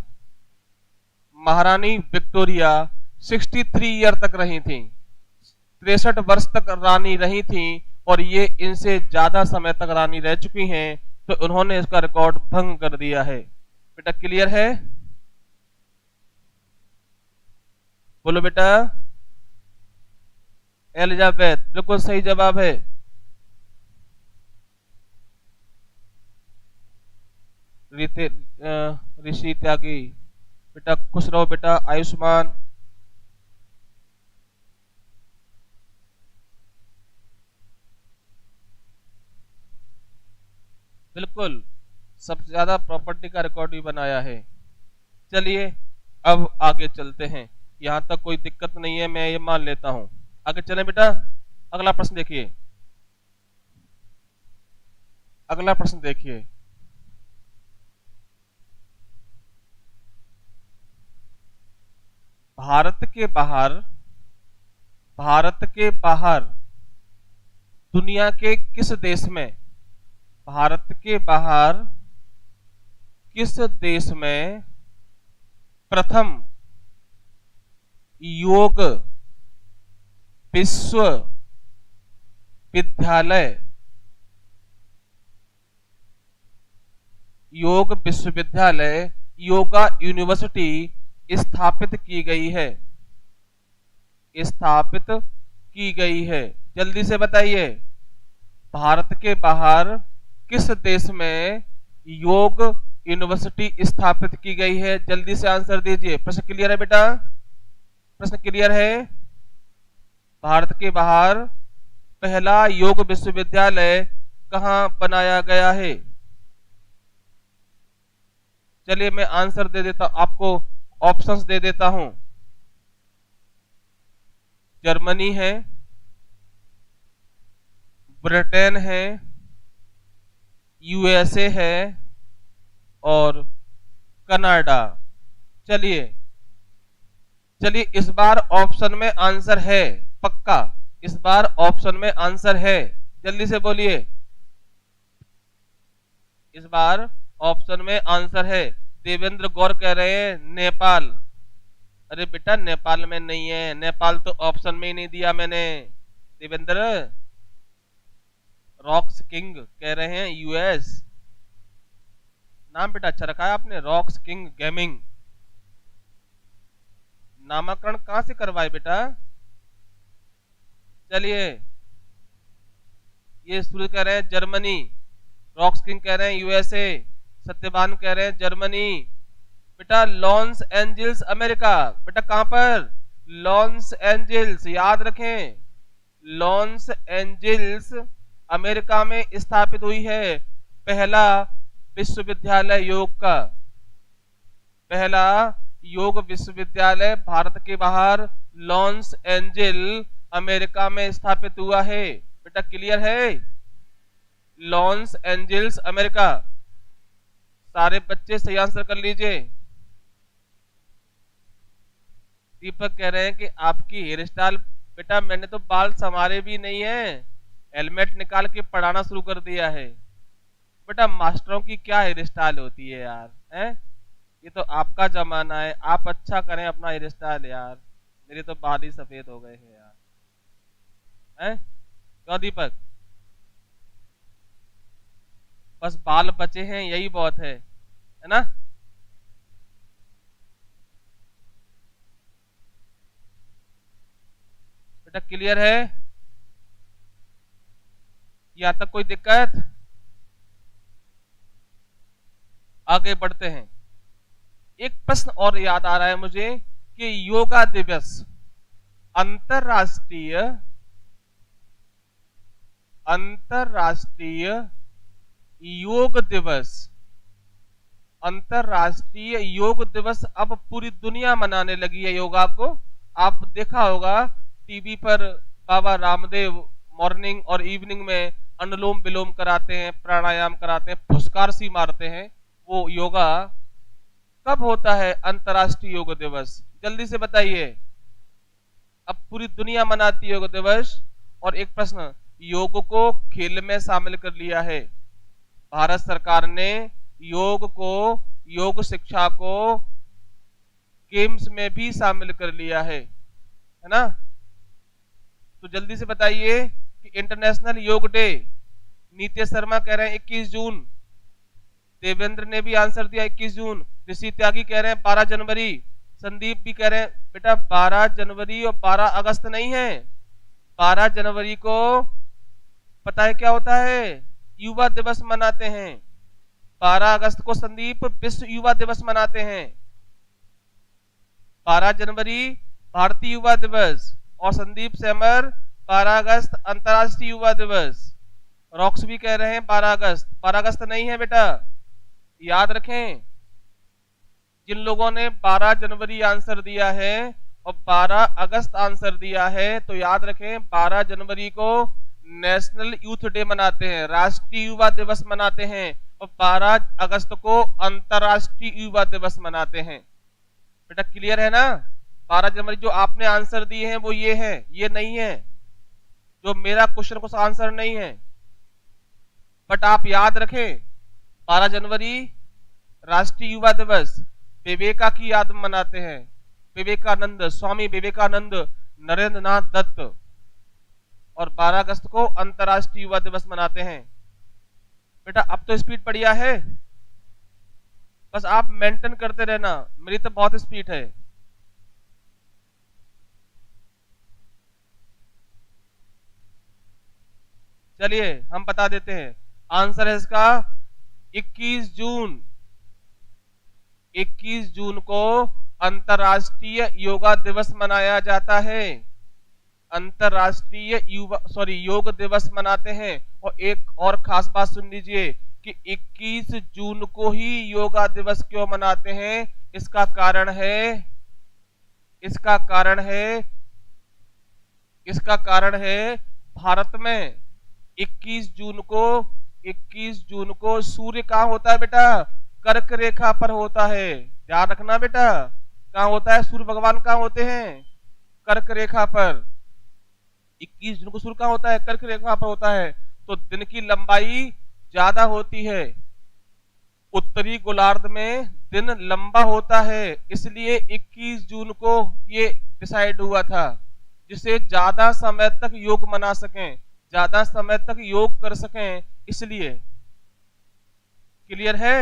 महारानी विक्टोरिया 63 ईयर तक रही थी, 63 वर्ष तक रानी रही थी, और ये इनसे ज्यादा समय तक रानी रह चुकी हैं। तो उन्होंने इसका रिकॉर्ड भंग कर दिया है। बेटा क्लियर है? बोलो बेटा। एलिजाबेथ बिल्कुल सही जवाब है। ऋषि त्यागी, बेटा खुश रहो बेटा, आयुष्मान। बिल्कुल सबसे ज्यादा प्रॉपर्टी का रिकॉर्ड भी बनाया है। चलिए अब आगे चलते हैं, यहां तक कोई दिक्कत नहीं है, मैं ये मान लेता हूं। आगे चलें बेटा। अगला प्रश्न देखिए, अगला प्रश्न देखिए। भारत के बाहर, भारत के बाहर दुनिया के किस देश में, भारत के बाहर किस देश में प्रथम योग विश्वविद्यालय, योग विश्वविद्यालय, योगा यूनिवर्सिटी स्थापित की गई है? स्थापित की गई है, जल्दी से बताइए। भारत के बाहर किस देश में योग यूनिवर्सिटी स्थापित की गई है? जल्दी से आंसर दीजिए। प्रश्न क्लियर है बेटा? प्रश्न क्लियर है? भारत के बाहर पहला योग विश्वविद्यालय कहां बनाया गया है? चलिए मैं आंसर दे देता, आपको ऑप्शंस दे देता हूं। जर्मनी है, ब्रिटेन है, यूएसए है और कनाडा। चलिए चलिए, इस बार ऑप्शन में आंसर है पक्का, इस बार ऑप्शन में आंसर है, जल्दी से बोलिए। इस बार ऑप्शन में आंसर है। देवेंद्र गौर कह रहे हैं नेपाल। अरे बेटा नेपाल में नहीं है, नेपाल तो ऑप्शन में ही नहीं दिया मैंने देवेंद्र। रॉक्स किंग कह रहे हैं यूएस। नाम बेटा अच्छा रखा है आपने, रॉक्स किंग गेमिंग। नामकरण कहां से करवाए बेटा? चलिए, ये सूर्य कह रहे हैं जर्मनी, रॉक्स किंग कह रहे हैं यूएसए, सत्यवान कह रहे हैं जर्मनी। बेटा लॉस एंजल्स अमेरिका, बेटा कहां पर? लॉस एंजल्स, याद रखें, लॉस एंजल्स अमेरिका में स्थापित हुई है पहला विश्वविद्यालय योग का। पहला योग विश्वविद्यालय भारत के बाहर लॉस एंजल अमेरिका में स्थापित हुआ है। बेटा क्लियर है? Los Angeles America. सारे बच्चे सही आंसर कर लीजिए। दीपक कह रहे हैं कि आपकी हेयर स्टाइल, बेटा मैंने तो बाल संवारे भी नहीं है, हेलमेट निकाल के पढ़ाना शुरू कर दिया है। बेटा मास्टरों की क्या हेयर स्टाइल होती है यार, हैं? ये तो आपका जमाना है, आप अच्छा करें अपना हेयर स्टाइल यार, मेरे तो बाल ही सफेद हो गए हैं यार, हैं? क्यों दीपक? बस बाल बचे हैं यही बहुत है ना? बेटा क्लियर है? यहाँ तक कोई दिक्कत? आगे बढ़ते हैं। एक प्रश्न और याद आ रहा है मुझे कि योगा दिवस, अंतरराष्ट्रीय अंतरराष्ट्रीय योग दिवस, अंतरराष्ट्रीय योग दिवस अब पूरी दुनिया मनाने लगी है योगा को। आप देखा होगा टीवी पर बाबा रामदेव मॉर्निंग और इवनिंग में अनुलोम विलोम कराते हैं, प्राणायाम कराते हैं, फुसकार सी मारते हैं। वो योगा कब होता है अंतरराष्ट्रीय योग दिवस? जल्दी से बताइए। अब पूरी दुनिया मनाती है योग दिवस। और एक प्रश्न, योग को खेल में शामिल कर लिया है भारत सरकार ने, योग को, योग शिक्षा को गेम्स में भी शामिल कर लिया है ना? तो जल्दी से बताइए कि इंटरनेशनल योग डे, नीतीश शर्मा कह रहे हैं 21 जून, देवेंद्र ने भी आंसर दिया 21 जून, ऋषि त्यागी कह रहे हैं 12 जनवरी, संदीप भी कह रहे हैं बेटा 12 जनवरी और 12 अगस्त नहीं है। 12 जनवरी को पता है क्या होता है? युवा दिवस मनाते हैं। 12 अगस्त को संदीप विश्व युवा दिवस मनाते हैं। 12 जनवरी भारतीय युवा दिवस और संदीप सेमर 12 अगस्त अंतरराष्ट्रीय युवा दिवस। रॉक्स भी कह रहे हैं 12 अगस्त, 12 अगस्त नहीं है बेटा, याद रखें। जिन लोगों ने 12 जनवरी आंसर दिया है और 12 अगस्त आंसर दिया है, तो याद रखें 12 जनवरी को नेशनल यूथ डे मनाते हैं, राष्ट्रीय युवा दिवस मनाते हैं, और 12 अगस्त को अंतरराष्ट्रीय युवा दिवस मनाते हैं। बेटा क्लियर है ना? 12 जनवरी जो आपने आंसर दिए हैं वो ये है, ये नहीं है, जो मेरा क्वेश्चन को आंसर नहीं है। बट आप याद रखें 12 जनवरी राष्ट्रीय युवा दिवस विवेका की याद में मनाते हैं, विवेकानंद, स्वामी विवेकानंद, नरेंद्र नाथ दत्त। और 12 अगस्त को अंतरराष्ट्रीय युवा दिवस मनाते हैं। बेटा अब तो स्पीड बढ़िया है, बस आप मेंटेन करते रहना, मेरी तो बहुत स्पीड है। चलिए हम बता देते हैं, आंसर है इसका 21 जून। 21 जून को अंतरराष्ट्रीय योगा दिवस मनाया जाता है, अंतरराष्ट्रीय योग दिवस मनाते हैं। और एक और खास बात सुन लीजिए कि 21 जून को ही योगा दिवस क्यों मनाते हैं? इसका कारण है, इसका कारण है, इसका कारण है भारत में 21 जून को 21 जून को सूर्य कहाँ होता है बेटा? कर्क रेखा पर होता है। ध्यान रखना बेटा, कहाँ होता है? सूर्य भगवान कहाँ होते हैं? कर्क रेखा पर। 21 जून को सूर्य कहाँ होता है? कर्क रेखा पर होता है। तो दिन की लंबाई ज्यादा होती है, उत्तरी गोलार्ध में दिन लंबा होता है, इसलिए 21 जून को ये डिसाइड हुआ था, जिसे ज्यादा समय तक योग मना सकें, ज्यादा समय तक योग कर सकें, इसलिए। क्लियर है?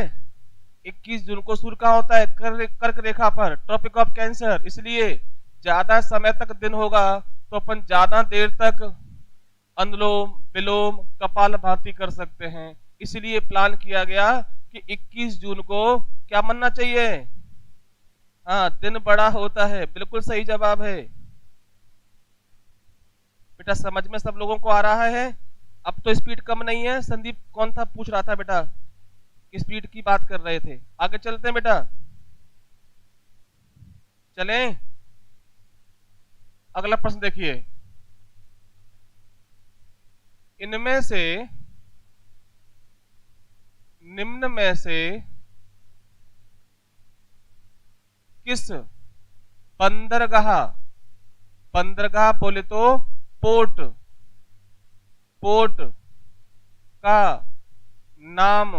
21 जून को सूर्य कहाँ होता है? कर्क रेखा पर, ट्रॉपिक ऑफ कैंसर, इसलिए ज्यादा समय तक दिन होगा तो अपन ज्यादा देर तक अनुलोम विलोम कपालभाति कर सकते हैं। इसलिए प्लान किया गया कि 21 जून को क्या मनना चाहिए? हाँ, दिन बड़ा होता है। बिल्कुल सही जवाब है बेटा। समझ में सब लोगों को आ रहा है? अब तो स्पीड कम नहीं है। संदीप कौन था पूछ रहा था बेटा, स्पीड की बात कर रहे थे। आगे चलते हैं बेटा, चलें। अगला प्रश्न देखिए, इनमें से निम्न में से किस बंदरगाह, बंदरगाह बोले तो पोर्ट, पोर्ट का नाम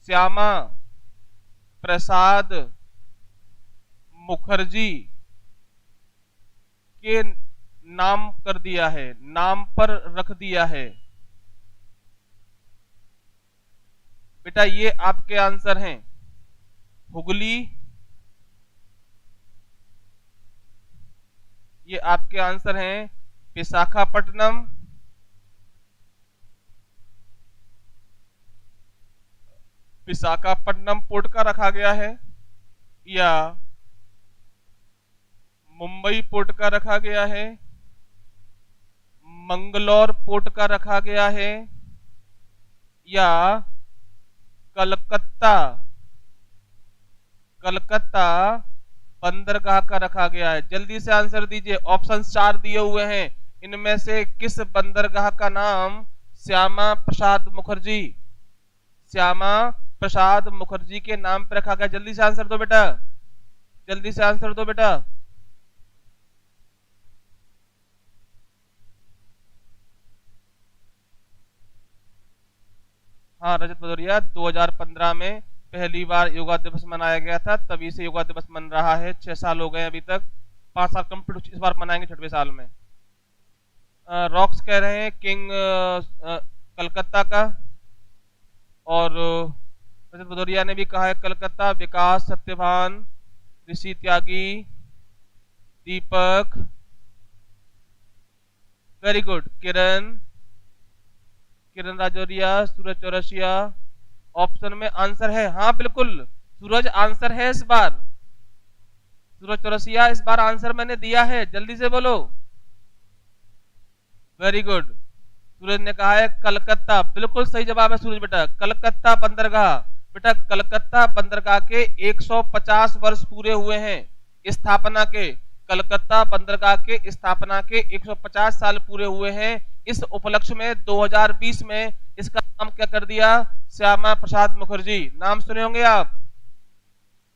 श्यामा प्रसाद मुखर्जी के नाम कर दिया है, नाम पर रख दिया है? बेटा ये आपके आंसर हैं। हुगली, ये आपके आंसर हैं। विशाखापट्टनम, विशाखापट्टनम पोर्ट का रखा गया है, या मुंबई पोर्ट का रखा गया है, मंगलौर पोर्ट का रखा गया है, या कलकत्ता, कलकत्ता बंदरगाह का रखा गया है? जल्दी से आंसर दीजिए, ऑप्शन 4 दिए हुए हैं। इनमें से किस बंदरगाह का नाम श्यामा प्रसाद मुखर्जी, श्यामा प्रसाद मुखर्जी के नाम पर रखा गया? जल्दी से आंसर दो बेटा, जल्दी से आंसर दो बेटा। हाँ रजत भदौरिया, 2015 में पहली बार योगा दिवस मनाया गया था, तभी से योगा दिवस मन रहा है। 6 साल हो गए अभी तक, 5 साल कंप्लीट इस बार मनाएंगे 6वें साल में। रॉक्स कह रहे हैं किंग कलकत्ता का, और रजत भदौरिया ने भी कहा है कलकत्ता। विकास, सत्यभान, ऋषि त्यागी, दीपक, वेरी गुड, किरण, किरण राजौरिया, सूरज चौरसिया, ऑप्शन में आंसर है। हाँ बिल्कुल, सूरज आंसर है इस बार। सूरज चौरसिया इस बार आंसर मैंने दिया है, जल्दी से बोलो। वेरी गुड, सूरज ने कहा है कलकत्ता, बिल्कुल सही जवाब है सूरज बेटा, कलकत्ता बंदरगाह। बेटा कलकत्ता बंदरगाह के 150 वर्ष पूरे हुए हैं स्थापना के, कलकत्ता बंदरगाह के स्थापना के 150 साल पूरे हुए हैं। इस उपलक्ष्य में 2020 में इसका नाम क्या कर दिया? श्यामा प्रसाद मुखर्जी। नाम सुने होंगे आप,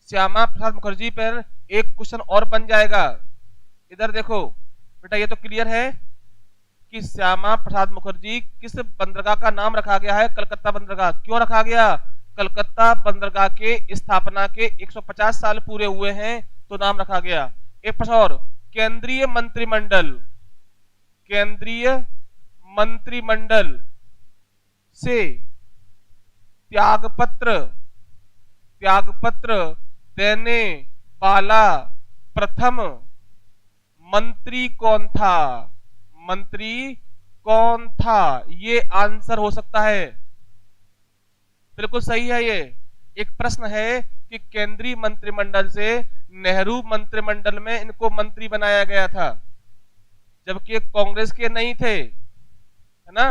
श्यामा प्रसाद मुखर्जी पर एक क्वेश्चन और बन जाएगा। इधर देखो बेटा, ये तो क्लियर है कि श्यामा प्रसाद मुखर्जी किस बंदरगाह का नाम रखा गया है? कलकत्ता बंदरगाह। क्यों रखा गया? कलकत्ता बंदरगाह के स्थापना के 150 साल पूरे हुए हैं तो नाम रखा गया। एक प्रश्न और, केंद्रीय मंत्रिमंडल, केंद्रीय मंत्रिमंडल से त्यागपत्र, त्यागपत्र देने वाला प्रथम मंत्री कौन था? मंत्री कौन था? ये आंसर हो सकता है। बिल्कुल सही है। ये एक प्रश्न है कि केंद्रीय मंत्रिमंडल से नेहरू मंत्रिमंडल में इनको मंत्री बनाया गया था, जबकि कांग्रेस के नहीं थे, है ना?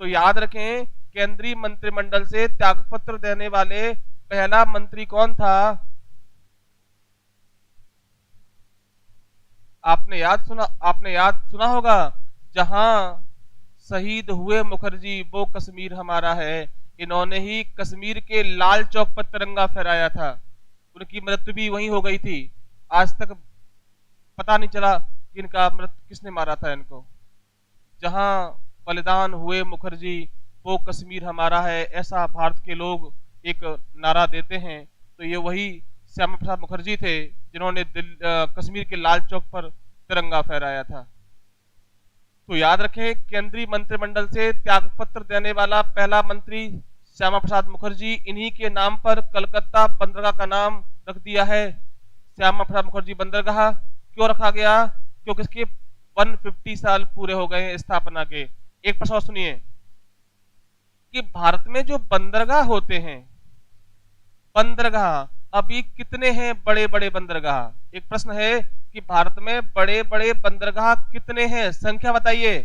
तो याद रखें, केंद्रीय मंत्रिमंडल से त्यागपत्र देने वाले पहला मंत्री कौन था? आपने याद सुना होगा, जहां शहीद हुए मुखर्जी वो कश्मीर हमारा है, इन्होंने ही कश्मीर के लाल चौक पर तिरंगा फहराया था। उनकी मृत्यु भी वहीं हो गई थी। आज तक पता नहीं चला कि इनका मृत्यु किसने मारा था इनको। जहां बलिदान हुए मुखर्जी वो कश्मीर हमारा है, ऐसा भारत के लोग एक नारा देते हैं, तो ये वही श्यामा प्रसाद मुखर्जी थे जिन्होंने कश्मीर के लाल चौक पर तिरंगा फहराया था। तो याद रखें, केंद्रीय मंत्रिमंडल से त्यागपत्र देने वाला पहला मंत्री श्यामा प्रसाद मुखर्जी। इन्हीं के नाम पर कलकत्ता बंदरगाह का नाम रख दिया है श्यामा प्रसाद मुखर्जी बंदरगाह। क्यों रखा गया? क्योंकि इसके 150 साल पूरे हो गए हैं स्थापना के। एक प्रश्न और सुनिए कि भारत में जो बंदरगाह होते हैं, बंदरगाह अभी कितने हैं? बड़े बड़े बंदरगाह। एक प्रश्न है कि भारत में बड़े बड़े बंदरगाह कितने हैं? संख्या बताइए।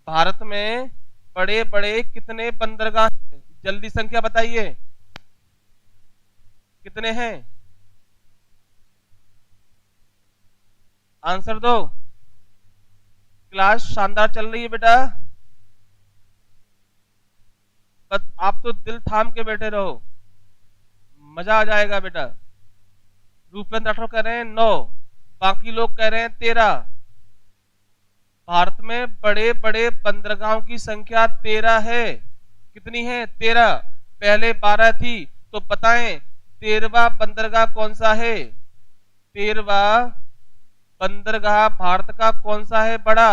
भारत में बड़े बड़े कितने बंदरगाह? जल्दी संख्या बताइए, कितने हैं? आंसर दो। क्लास शानदार चल रही है बेटा, बस आप तो दिल थाम के बैठे रहो, मजा आ जाएगा बेटा। रूपेंद्र राठौर कह रहे हैं 9, बाकी लोग कह रहे हैं 13। भारत में बड़े बड़े बंदरगाहों की संख्या 13 है। कितनी है? 13। पहले 12 थी, तो बताएं 13वां बंदरगाह कौन सा है? 13वां बंदरगाह भारत का कौन सा है बड़ा?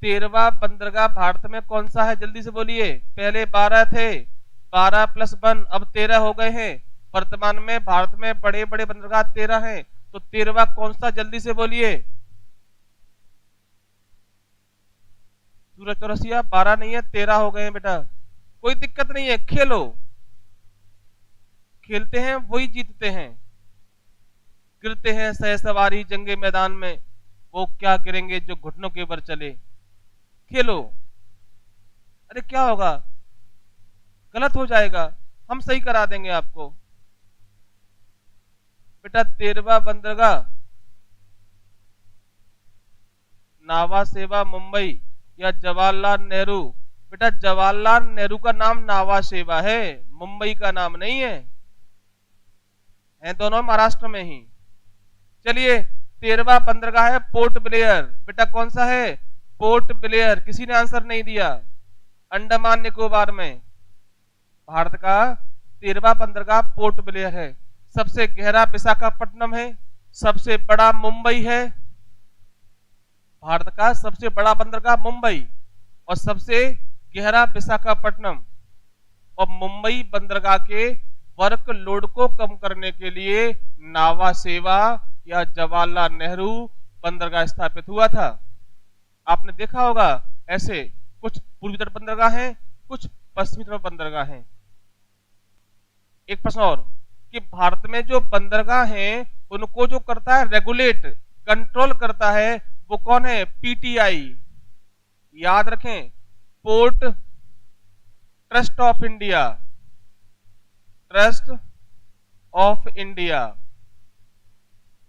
13वां बंदरगाह भारत में कौन सा है? जल्दी से बोलिए। पहले 12 थे, 12 + 1 अब 13 हो गए हैं। वर्तमान में भारत में बड़े बड़े बंदरगाह 13 हैं, तो 13वां कौन सा? जल्दी से बोलिए। सूरज चौरसिया 12 नहीं है, 13 हो गए हैं बेटा। कोई दिक्कत नहीं है, खेलो। खेलते हैं वही जीतते हैं। गिरते हैं सह सवारी जंगे मैदान में, वो क्या गिरेंगे जो घुटनों के ऊपर चले। खेलो। अरे क्या होगा? गलत हो जाएगा, हम सही करा देंगे आपको बेटा। 13वां बंदरगाह नावा सेवा मुंबई या जवाहरलाल नेहरू? बेटा जवाहरलाल नेहरू का नाम नावा सेवा है, मुंबई का नाम नहीं है, दोनों महाराष्ट्र में ही। चलिए 13वां बंदरगाह है पोर्ट ब्लेयर। बेटा कौन सा है? Port Blair. किसी ने आंसर नहीं दिया। अंडमान निकोबार में भारत का 13वां बंदरगाह पोर्ट ब्लेयर है। सबसे गहरा विशाखापट्टनम है, सबसे बड़ा मुंबई है। भारत का सबसे बड़ा बंदरगाह मुंबई और सबसे गहरा विशाखापट्टनम। और मुंबई बंदरगाह के वर्क लोड को कम करने के लिए नावा सेवा या जवाहरलाल नेहरू बंदरगाह स्थापित हुआ था। आपने देखा होगा ऐसे कुछ पूर्वी तट बंदरगाह हैं, कुछ पश्चिमी तट बंदरगाह हैं। एक प्रश्न और कि भारत में जो बंदरगाह हैं उनको जो करता है रेगुलेट, कंट्रोल करता है, वो कौन है? पीटीआई। याद रखें, port trust of India. Trust of India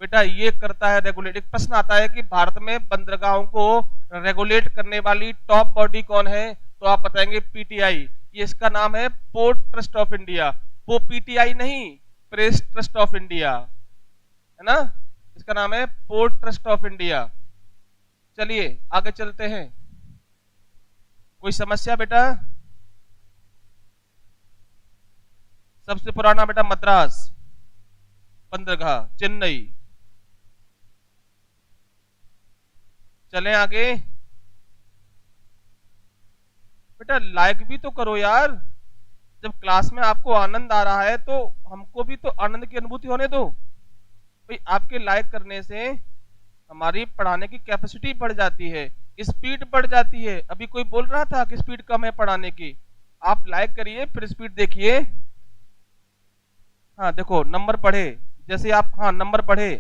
बेटा ये करता है रेगुलेट। एक प्रश्न आता है कि भारत में बंदरगाहों को रेगुलेट करने वाली टॉप बॉडी कौन है? तो आप बताएंगे पीटीआई। ये इसका नाम है पोर्ट ट्रस्ट ऑफ इंडिया। वो पीटीआई नहीं, प्रेस ट्रस्ट ऑफ इंडिया है ना, इसका नाम है पोर्ट ट्रस्ट ऑफ इंडिया। चलिए आगे चलते हैं। कोई समस्या बेटा? सबसे पुराना बेटा मद्रास बंदरगाह, चेन्नई। चलें आगे। बेटा लाइक भी तो करो यार, जब क्लास में आपको आनंद आ रहा है तो हमको भी तो आनंद की अनुभूति होने दो भाई। आपके लाइक करने से हमारी पढ़ाने की कैपेसिटी बढ़ जाती है, स्पीड बढ़ जाती है। अभी कोई बोल रहा था कि स्पीड कम है पढ़ाने की, आप लाइक करिए फिर स्पीड देखिए। हाँ देखो नंबर बढ़े, जैसे आप, हाँ नंबर बढ़े।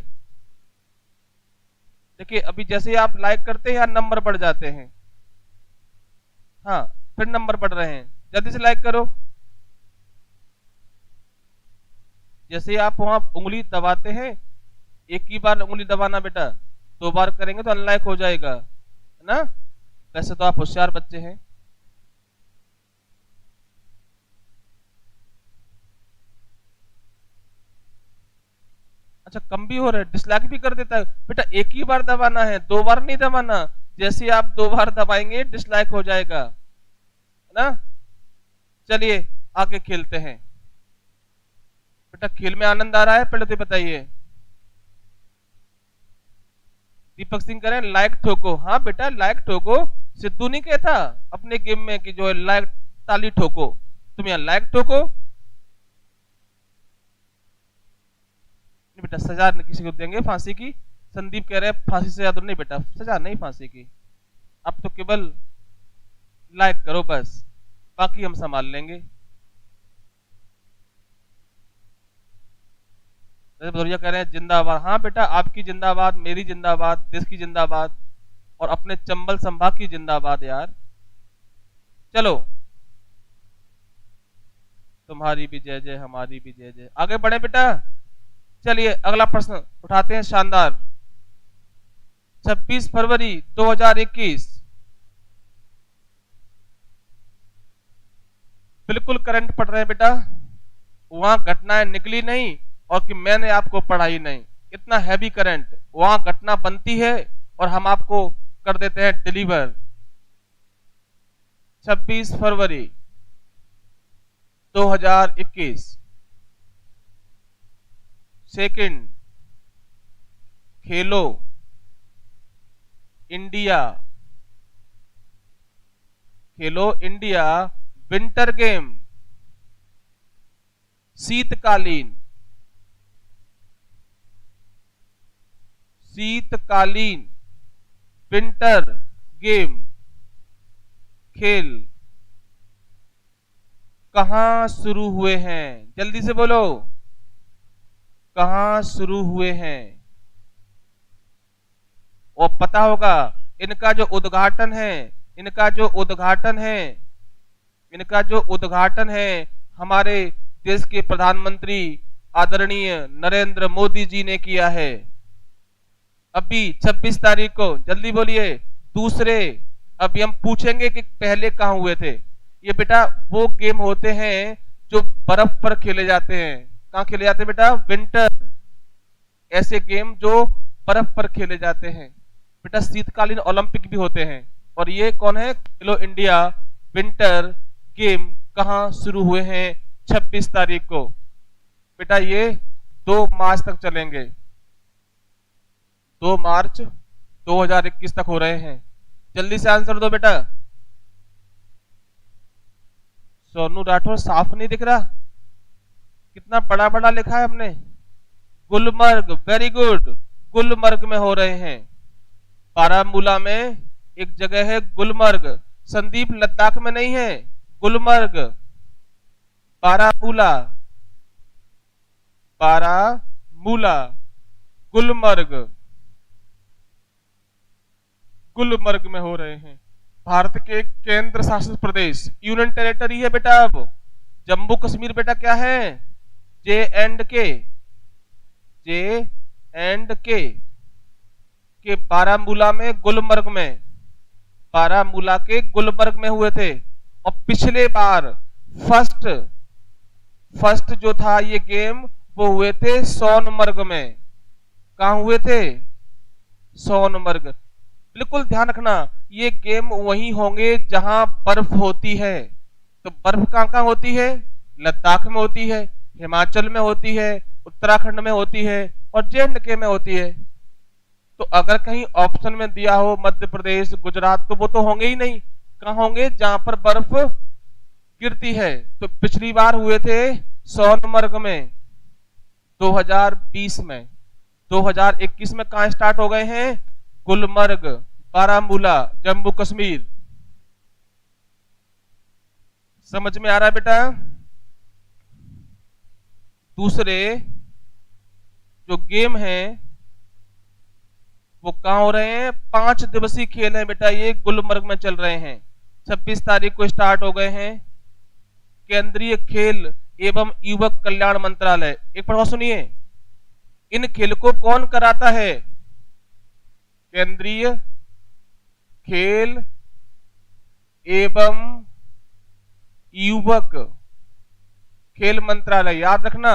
देखिए अभी जैसे आप लाइक करते हैं नंबर बढ़ जाते हैं, हाँ फिर नंबर बढ़ रहे हैं। जल्दी से लाइक करो। जैसे आप वहां उंगली दबाते हैं, एक ही बार उंगली दबाना बेटा, 2 बार करेंगे तो अनलाइक हो जाएगा, है ना। वैसे तो आप होशियार बच्चे हैं। अच्छा, कम भी हो रहा है, डिसलाइक भी कर देता है बेटा। एक ही बार दबाना है, 2 बार नहीं दबाना। जैसे आप 2 बार दबाएंगे डिसलाइक हो जाएगा, है ना। चलिए आगे खेलते हैं। बेटा खेल में आनंद आ रहा है, पहले तो बताइए। दीपक सिंह करें लाइक ठोको। हाँ बेटा लाइक ठोको। सिद्धू नहीं कहता अपने गेम में कि जो है लाइक, ताली ठोको। तुम यहाँ लाइक ठोको। नहीं बेटा, सजा नहीं किसी को देंगे फांसी की। संदीप कह रहे हैं फांसी से ज्यादा नहीं बेटा, सजा नहीं फांसी की। अब तो केवल लाइक करो बस, बाकी हम संभाल लेंगे। भदौरिया कह रहे हैं जिंदाबाद। हाँ बेटा, आपकी जिंदाबाद, मेरी जिंदाबाद, देश की जिंदाबाद, और अपने चंबल संभाग की जिंदाबाद यार। चलो, तुम्हारी भी जय जय, हमारी भी जय जय। आगे बढ़े बेटा। चलिए अगला प्रश्न उठाते हैं, शानदार। 26 फरवरी 2021, बिल्कुल करंट पढ़ रहे हैं बेटा। वहां घटनाएं निकली नहीं और कि मैंने आपको पढ़ाई नहीं। इतना हैवी करंट, वहां घटना बनती है और हम आपको कर देते हैं डिलीवर। 26 फरवरी 2021, सेकंड खेलो इंडिया, खेलो इंडिया विंटर गेम, शीतकालीन, शीतकालीन विंटर गेम खेल कहां शुरू हुए हैं? जल्दी से बोलो, कहां शुरू हुए हैं? और पता होगा इनका जो उद्घाटन है, इनका जो उद्घाटन है, इनका जो उद्घाटन है हमारे देश के प्रधानमंत्री आदरणीय नरेंद्र मोदी जी ने किया है अभी 26 तारीख को। जल्दी बोलिए। दूसरे, अभी हम पूछेंगे कि पहले कहां हुए थे। ये बेटा वो गेम होते हैं जो बर्फ पर खेले जाते हैं। कहां खेले जाते हैं बेटा? विंटर। ऐसे गेम जो बर्फ पर खेले जाते हैं बेटा। शीतकालीन ओलंपिक भी होते हैं। और ये कौन है? खेलो इंडिया विंटर गेम कहां शुरू हुए हैं? 26 तारीख को बेटा। ये 2 मार्च तक चलेंगे। 2 मार्च 2021 तक हो रहे हैं। जल्दी से आंसर दो बेटा। सोनू राठौर साफ नहीं दिख रहा, कितना बड़ा बड़ा लिखा है हमने। गुलमर्ग, वेरी गुड, गुलमर्ग में हो रहे हैं। बारामूला में एक जगह है गुलमर्ग। संदीप लद्दाख में नहीं है, गुलमर्ग, बारामूला, बारामूला, गुलमर्ग, गुलमर्ग में हो रहे हैं। भारत के केंद्र शासित प्रदेश, यूनियन टेरिटरी है बेटा। अब जम्मू कश्मीर बेटा क्या है? J&K, J&K के बारामूला में, गुलमर्ग में, बारामूला के गुलमर्ग में हुए थे। और पिछले बार फर्स्ट जो था ये गेम वो हुए थे सोनमर्ग में। कहां हुए थे? सोनमर्ग। बिल्कुल ध्यान रखना, ये गेम वहीं होंगे जहां बर्फ होती है। तो बर्फ कहां कहां होती है? लद्दाख में होती है, हिमाचल में होती है, उत्तराखंड में होती है और J&K में होती है। तो अगर कहीं ऑप्शन में दिया हो मध्य प्रदेश, गुजरात, तो वो तो होंगे ही नहीं। कहां होंगे? जहां पर बर्फ गिरती है। तो पिछली बार हुए थे सोनमर्ग में 2020 में। 2021 में कहां स्टार्ट हो गए हैं? गुलमर्ग, बारामूला, जम्मू कश्मीर। समझ में आ रहा है बेटा? दूसरे जो गेम है वो कहां हो रहे हैं? 5 दिवसीय खेल है बेटा, ये गुलमर्ग में चल रहे हैं। 26 तारीख को स्टार्ट हो गए हैं। केंद्रीय खेल एवं युवक कल्याण मंत्रालय। एक बार सुनिए, इन खेल को कौन कराता है? केंद्रीय खेल एवं युवक खेल मंत्रालय, याद रखना।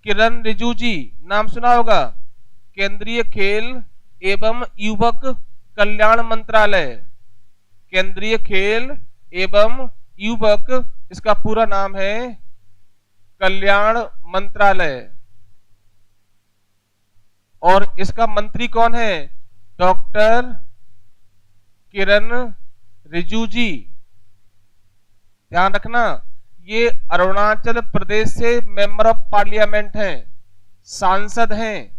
किरण रिजिजू जी, नाम सुना होगा। केंद्रीय खेल एवं युवक कल्याण मंत्रालय, केंद्रीय खेल एवं युवक, इसका पूरा नाम है कल्याण मंत्रालय। और इसका मंत्री कौन है? डॉक्टर किरण रिजिजू जी। ध्यान रखना, ये अरुणाचल प्रदेश से मेंबर ऑफ पार्लियामेंट हैं, सांसद हैं।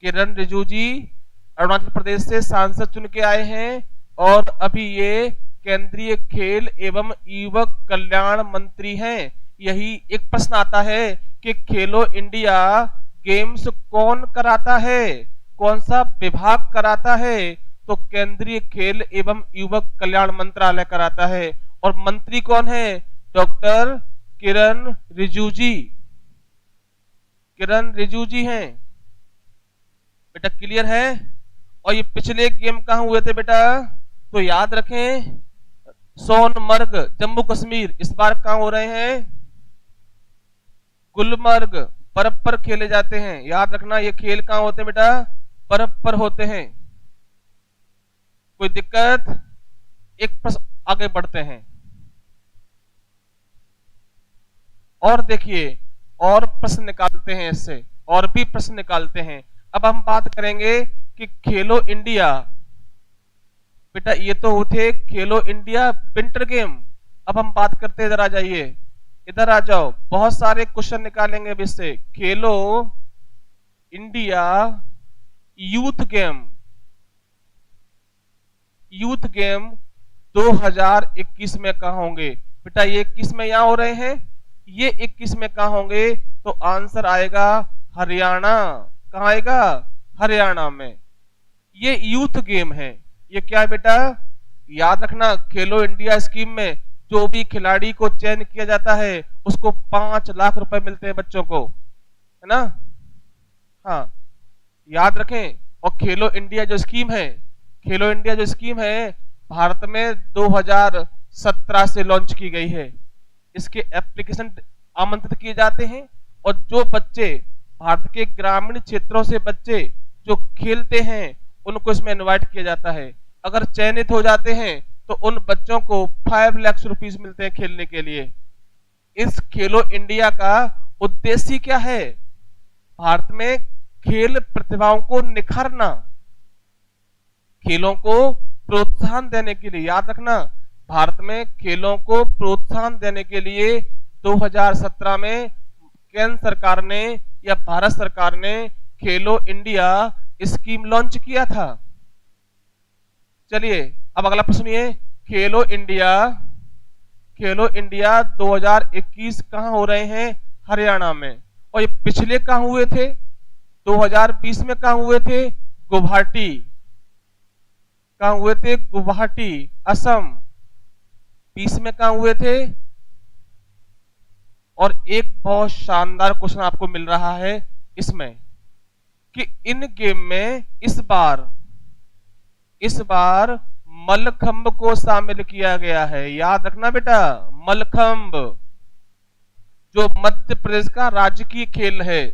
किरण रिजिजू जी अरुणाचल प्रदेश से सांसद चुन के आए हैं और अभी ये केंद्रीय खेल एवं युवक कल्याण मंत्री हैं। यही एक प्रश्न आता है कि खेलो इंडिया गेम्स कौन कराता है, कौन सा विभाग कराता है? तो केंद्रीय खेल एवं युवक कल्याण मंत्रालय कराता है। और मंत्री कौन है? डॉक्टर किरण रिजिजू जी, किरण रिजिजू जी हैं। बेटा क्लियर है? और ये पिछले गेम कहां हुए थे बेटा? तो याद रखें, सोनमर्ग जम्मू कश्मीर। इस बार कहां हो रहे हैं? गुलमर्ग, बर्फ पर खेले जाते हैं। याद रखना, ये खेल कहां होते हैं बेटा? बर्फ पर होते हैं। कोई दिक्कत? एक प्रश्न आगे बढ़ते हैं और देखिए, और प्रश्न निकालते हैं इससे, और भी प्रश्न निकालते हैं। अब हम बात करेंगे कि खेलो इंडिया, बेटा ये तो होते खेलो इंडिया विंटर गेम। अब हम बात करते हैं, इधर आ जाइए, इधर आ जाओ, बहुत सारे क्वेश्चन निकालेंगे अब इससे। खेलो India youth game, youth game 2021 में कहां होंगे? बेटा ये 21 में यहां हो रहे हैं, ये 21 में कहां होंगे? तो आंसर आएगा हरियाणा। कहां आएगा? हरियाणा में। ये यूथ गेम है। ये क्या है बेटा? याद रखना, खेलो इंडिया स्कीम में जो भी खिलाड़ी को चयन किया जाता है उसको 5 लाख रुपए मिलते हैं बच्चों को, है ना? हाँ, याद रखें। और खेलो इंडिया जो स्कीम है, खेलो इंडिया जो स्कीम है भारत में 2017 से लॉन्च की गई है। इसके एप्लीकेशन आमंत्रित किए जाते हैं और जो बच्चे भारत के ग्रामीण क्षेत्रों से बच्चे जो खेलते हैं उनको इसमें इनवाइट किया जाता है। अगर चयनित हो जाते हैं तो उन बच्चों को 5 लाख रुपीस मिलते हैं खेलने के लिए। इस खेलो इंडिया का उद्देश्य क्या है? भारत में खेल प्रतिभाओं को निखारना, खेलों को प्रोत्साहन देने के लिए। याद रखना, भारत में खेलों को प्रोत्साहन देने के लिए 2017 में केंद्र सरकार ने या भारत सरकार ने खेलो इंडिया स्कीम लॉन्च किया था। चलिए अब अगला प्रश्न सुनिए। खेलो इंडिया 2021 कहां हो रहे हैं? हरियाणा में। और ये पिछले कहां हुए थे? 2020 में कहां हुए थे? गुवाहाटी। कहां हुए थे? गुवाहाटी, असम। 20 में कहां हुए थे? और एक बहुत शानदार क्वेश्चन आपको मिल रहा है इसमें कि इन गेम में इस बार मलखंब को शामिल किया गया है। याद रखना बेटा, मलखंब जो मध्य प्रदेश का राजकीय खेल है।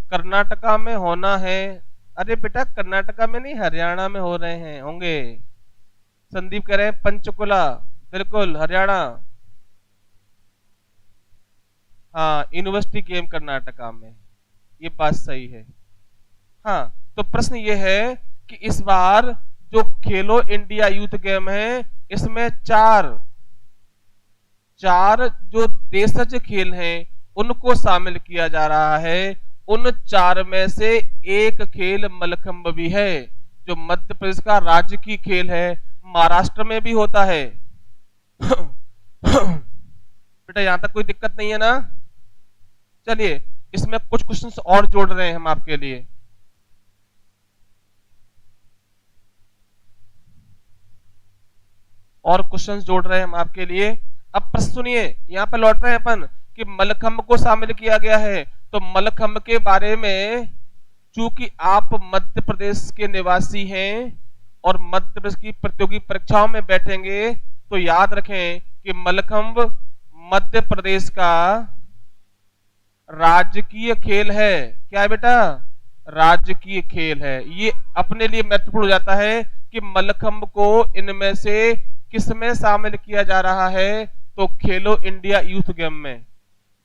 कर्नाटका में होना है। अरे बेटा कर्नाटका में नहीं, हरियाणा में हो रहे हैं, होंगे। संदीप कह रहे हैं पंचकुला, बिल्कुल हरियाणा। हाँ, यूनिवर्सिटी गेम कर्नाटका में, ये बात सही है। हाँ, तो प्रश्न ये है कि इस बार जो खेलो इंडिया यूथ गेम है इसमें चार जो देशज खेल हैं उनको शामिल किया जा रहा है। उन 4 में से एक खेल मलखंब भी है जो मध्य प्रदेश का राजकीय खेल है, महाराष्ट्र में भी होता है। बेटा यहां तक कोई दिक्कत नहीं है ना? चलिए इसमें कुछ क्वेश्चंस और जोड़ रहे हैं हम आपके लिए। और क्वेश्चंस जोड़ रहे हैं हम आपके लिए। अब प्रश्न सुनिए, यहां पर लौट रहे हैं अपन कि मलखंब को शामिल किया गया है तो मलखंब के बारे में, चूंकि आप मध्य प्रदेश के निवासी हैं और मध्य प्रदेश की प्रतियोगी परीक्षाओं में बैठेंगे, तो याद रखें कि मलखंब मध्य प्रदेश का राजकीय खेल है। क्या है बेटा? राजकीय खेल है। ये अपने लिए महत्वपूर्ण हो जाता है कि मलखंब को इनमें से किस में शामिल किया जा रहा है, तो खेलो इंडिया यूथ गेम में,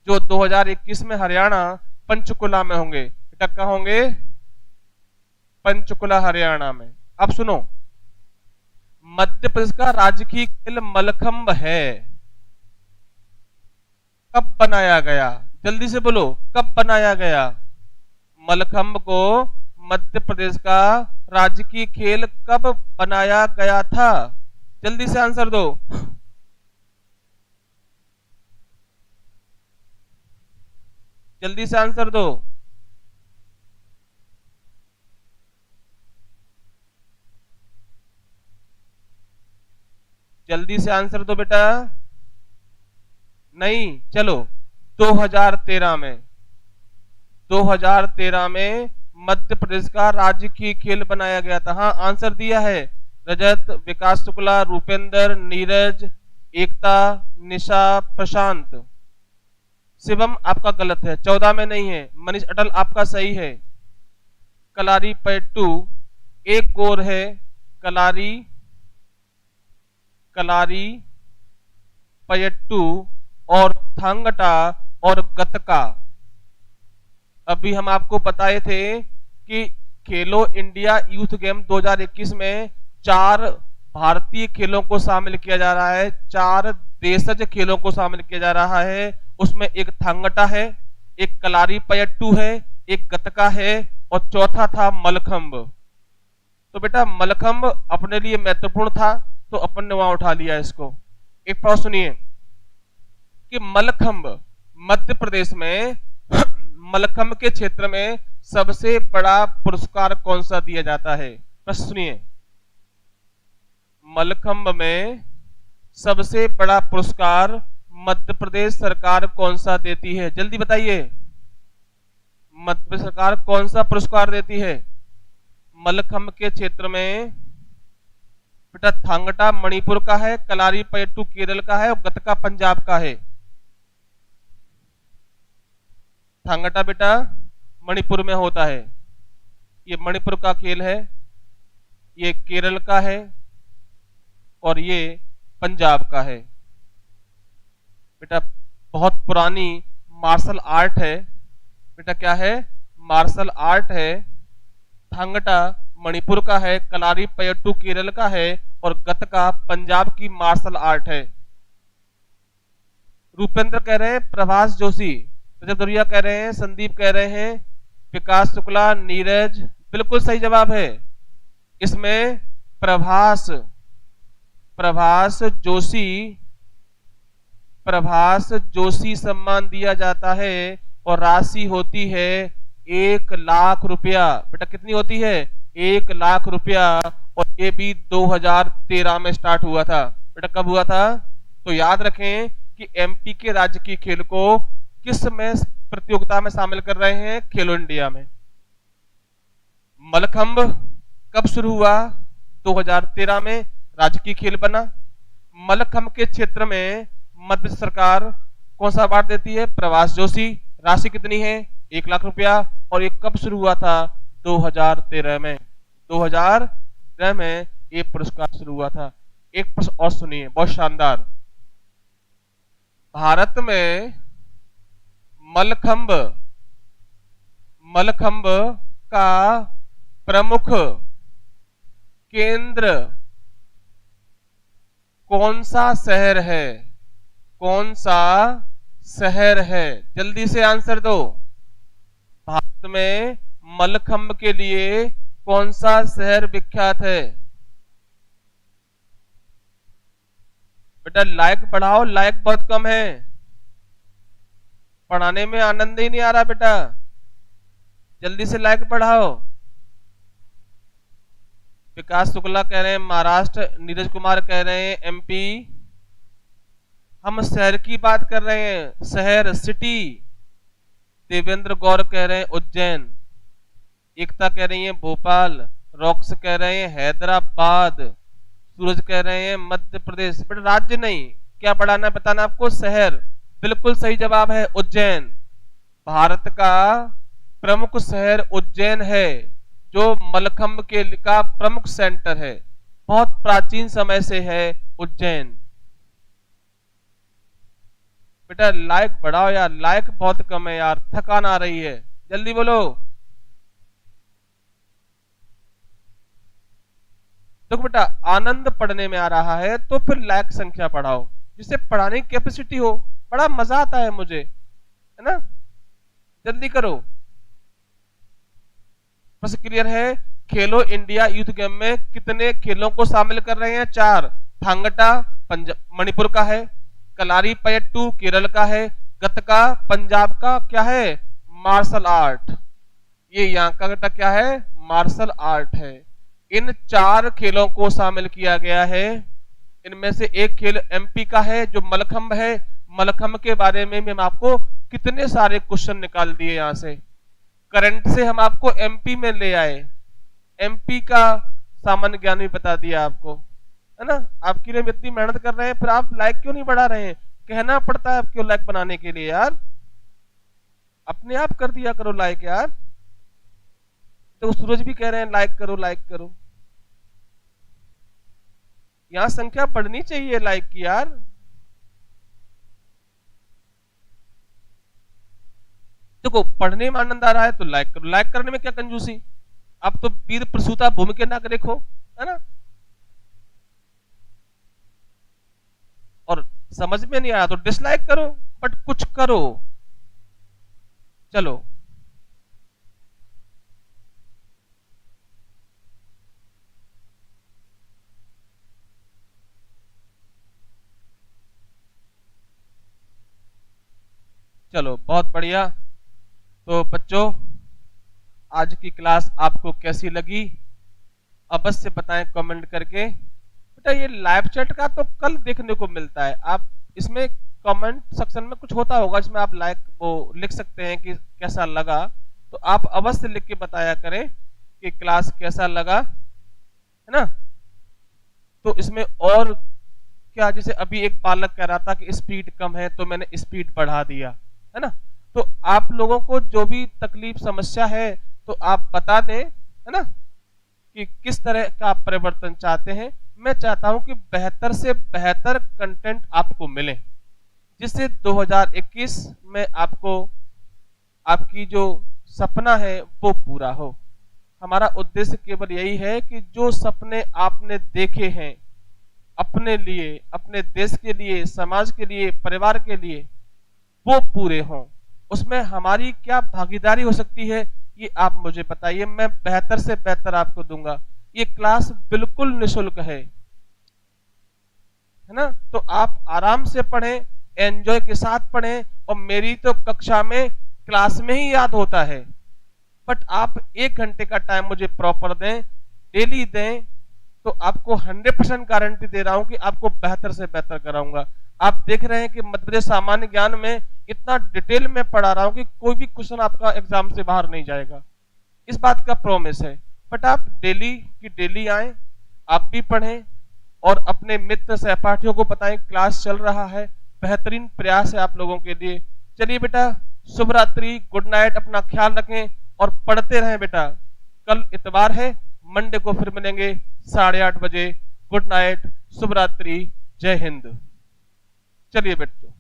जो 2021 में हरियाणा पंचकुला में होंगे। बेटा कहाँ होंगे? पंचकुला हरियाणा में। अब सुनो, मध्य प्रदेश का राजकीय खेल मलखंब है। कब बनाया गया? जल्दी से बोलो, कब बनाया गया? मलखंब को मध्य प्रदेश का राजकीय खेल कब बनाया गया था? जल्दी से आंसर दो। जल्दी से आंसर दो। जल्दी से आंसर दो बेटा। नहीं, चलो 2013 में, 2013 में मध्य प्रदेश का राजकीय खेल बनाया गया था। हाँ, आंसर दिया है रजत, विकास शुक्ला, रूपेंद्र, नीरज, एकता, निशा, प्रशांत। शिवम आपका गलत है, 14 में नहीं है। मनीष अटल आपका सही है। कलारी पैट्टू, एक गोर है। कलारी कलारी पयट्टू और थांगटा और गतका। अभी हम आपको बताए थे कि खेलो इंडिया यूथ गेम 2021 में 4 भारतीय खेलों को शामिल किया जा रहा है, 4 देशज खेलों को शामिल किया जा रहा है। उसमें एक थांगटा है, एक कलारी पयट्टू है, एक गतका है और चौथा था मलखंब। तो बेटा मलखंब अपने लिए महत्वपूर्ण था, तो अपन ने वहां उठा लिया इसको। एक प्रश्न सुनिए कि मलखंब मध्य प्रदेश में मलखंब के क्षेत्र में सबसे बड़ा पुरस्कार कौन सा दिया जाता है? प्रश्न सुनिए, मलखंब में सबसे बड़ा पुरस्कार मध्य प्रदेश सरकार कौन सा देती है? जल्दी बताइए, मध्य प्रदेश सरकार कौन सा पुरस्कार देती है मलखंब के क्षेत्र में? बेटा थांगटा मणिपुर का है, कलारी पयट्टू केरल का है और गतका पंजाब का है। थांगटा बेटा मणिपुर में होता है, ये मणिपुर का खेल है, ये केरल का है और ये पंजाब का है। बेटा बहुत पुरानी मार्शल आर्ट है। बेटा क्या है? मार्शल आर्ट है। थांगटा मणिपुर का है, कलारी पयट्टू केरल का है और गतका पंजाब की मार्शल आर्ट है। रूपेंद्र कह रहे हैं प्रभास जोशी, रजत दुरिया कह रहे हैं, संदीप कह रहे हैं, विकास शुक्ला, नीरज, बिल्कुल सही जवाब है। इसमें प्रभास जोशी सम्मान दिया जाता है और राशि होती है 1 लाख रुपया। बेटा कितनी होती है? 1 लाख रुपया। और ये भी 2013 में स्टार्ट हुआ था। बेटा कब हुआ था? तो याद रखें कि एमपी के राज्य की खेल को किस में प्रतियोगिता में शामिल कर रहे हैं? खेलो इंडिया में। मलखंब कब शुरू हुआ? 2013 में राजकीय खेल बना। मलखंब के क्षेत्र में मध्य सरकार कौन सा अवार्ड देती है? प्रभास जोशी। राशि कितनी है? 1 लाख रुपया। और ये कब शुरू हुआ था? 2013 में। 2013 में ये पुरस्कार शुरू हुआ था। एक प्रश्न और सुनिए, बहुत शानदार। भारत में मलखंब का प्रमुख केंद्र कौन सा शहर है? कौन सा शहर है? जल्दी से आंसर दो। भारत में मलखंब के लिए कौन सा शहर विख्यात है? बेटा लाइक बढ़ाओ, लाइक बहुत कम है, पढ़ाने में आनंद ही नहीं आ रहा। बेटा जल्दी से लाइक बढ़ाओ। विकास शुक्ला कह रहे हैं महाराष्ट्र, नीरज कुमार कह रहे हैं एमपी। हम शहर की बात कर रहे हैं, शहर, सिटी। देवेंद्र गौर कह रहे हैं उज्जैन, एकता कह रही है भोपाल, रॉक्स कह रहे हैं हैदराबाद, सूरज कह रहे हैं मध्य प्रदेश। बट राज्य नहीं, क्या बढ़ाना है बताना आपको, शहर। बिल्कुल सही जवाब है उज्जैन। भारत का प्रमुख शहर उज्जैन है, जो मलखंभ के का प्रमुख सेंटर है, बहुत प्राचीन समय से है उज्जैन। बेटा लाइक बढ़ाओ यार, लाइक बहुत कम है यार, थकान आ रही है, जल्दी बोलो। देखो बेटा आनंद पढ़ने में आ रहा है तो फिर लाइक संख्या बढ़ाओ, जिससे पढ़ाने की कैपेसिटी हो, बड़ा मजा आता है मुझे, है ना। जल्दी करो। बस क्लियर है। खेलो इंडिया यूथ गेम में कितने खेलों को शामिल कर रहे हैं? 4। थांगटा पंजाब मणिपुर का है, कलारी पयट्टू केरल का है, गतका पंजाब का क्या है, मार्शल आर्ट। ये यहाँ का गटा क्या है, मार्शल आर्ट है। इन 4 खेलों को शामिल किया गया है। इनमें से एक खेल एमपी का है जो मलखंभ है। मलखंभ के बारे में भी हम आपको कितने सारे क्वेश्चन निकाल दिए यहां से, करंट से हम आपको एमपी में ले आए, एमपी का सामान्य ज्ञान भी बता दिया आपको, है ना। आपके लिए हम इतनी मेहनत कर रहे हैं, फिर आप लाइक क्यों नहीं बढ़ा रहे हैं? कहना पड़ता है आपको लाइक बनाने के लिए यार, अपने आप कर दिया करो लाइक यार। तो सूरज भी कह रहे हैं लाइक करो लाइक करो, यहां संख्या बढ़नी चाहिए लाइक की यार। देखो पढ़ने में आनंद आ रहा है तो लाइक करो, लाइक करने में क्या कंजूसी, अब तो वीर प्रसूता भूमि के नाक देखो, है ना। और समझ में नहीं आया तो डिसलाइक करो, बट कुछ करो। चलो चलो बहुत बढ़िया। तो बच्चों आज की क्लास आपको कैसी लगी अवश्य बताएं कमेंट करके। बेटा ये लाइव चैट का तो कल देखने को मिलता है, आप इसमें कमेंट सेक्शन में कुछ होता होगा, इसमें आप लाइक वो लिख सकते हैं कि कैसा लगा, तो आप अवश्य लिख के बताया करें कि क्लास कैसा लगा, है ना। तो इसमें और क्या, जैसे अभी एक बालक कह रहा था कि स्पीड कम है तो मैंने स्पीड बढ़ा दिया, है ना। तो आप लोगों को जो भी तकलीफ समस्या है तो आप बता दें, है ना, कि किस तरह का आप परिवर्तन चाहते हैं। मैं चाहता हूं कि बेहतर से बेहतर कंटेंट आपको मिले, जिससे 2021 में आपको आपकी जो सपना है वो पूरा हो। हमारा उद्देश्य केवल यही है कि जो सपने आपने देखे हैं अपने लिए, अपने देश के लिए, समाज के लिए, परिवार के लिए, वो पूरे हों। उसमें हमारी क्या भागीदारी हो सकती है ये आप मुझे बताइए, मैं बेहतर से बेहतर आपको दूंगा। ये क्लास बिल्कुल निःशुल्क है ना। तो आप आराम से पढ़ें, एंजॉय के साथ पढ़ें, और मेरी तो कक्षा में क्लास में ही याद होता है, बट आप 1 घंटे का टाइम मुझे प्रॉपर दें, डेली दें, तो आपको 100% गारंटी दे रहा हूं कि आपको बेहतर से बेहतर कराऊंगा। आप देख रहे हैं कि मध्य प्रदेश सामान्य ज्ञान में इतना डिटेल में पढ़ा रहा हूं कि कोई भी क्वेश्चन आपका एग्जाम से बाहर नहीं जाएगा, इस बात का प्रॉमिस है। बट आप डेली की डेली आए, आप भी पढ़ें और अपने मित्र सहपाठियों को बताएं क्लास चल रहा है, बेहतरीन प्रयास है आप लोगों के लिए। चलिए बेटा शुभ रात्रि, गुड नाइट, अपना ख्याल रखें और पढ़ते रहें बेटा। कल इतवार है, मंडे को फिर मिलेंगे 8:30 बजे। गुड नाइट, शुभ रात्रि, जय हिंद। चलिए बेटा।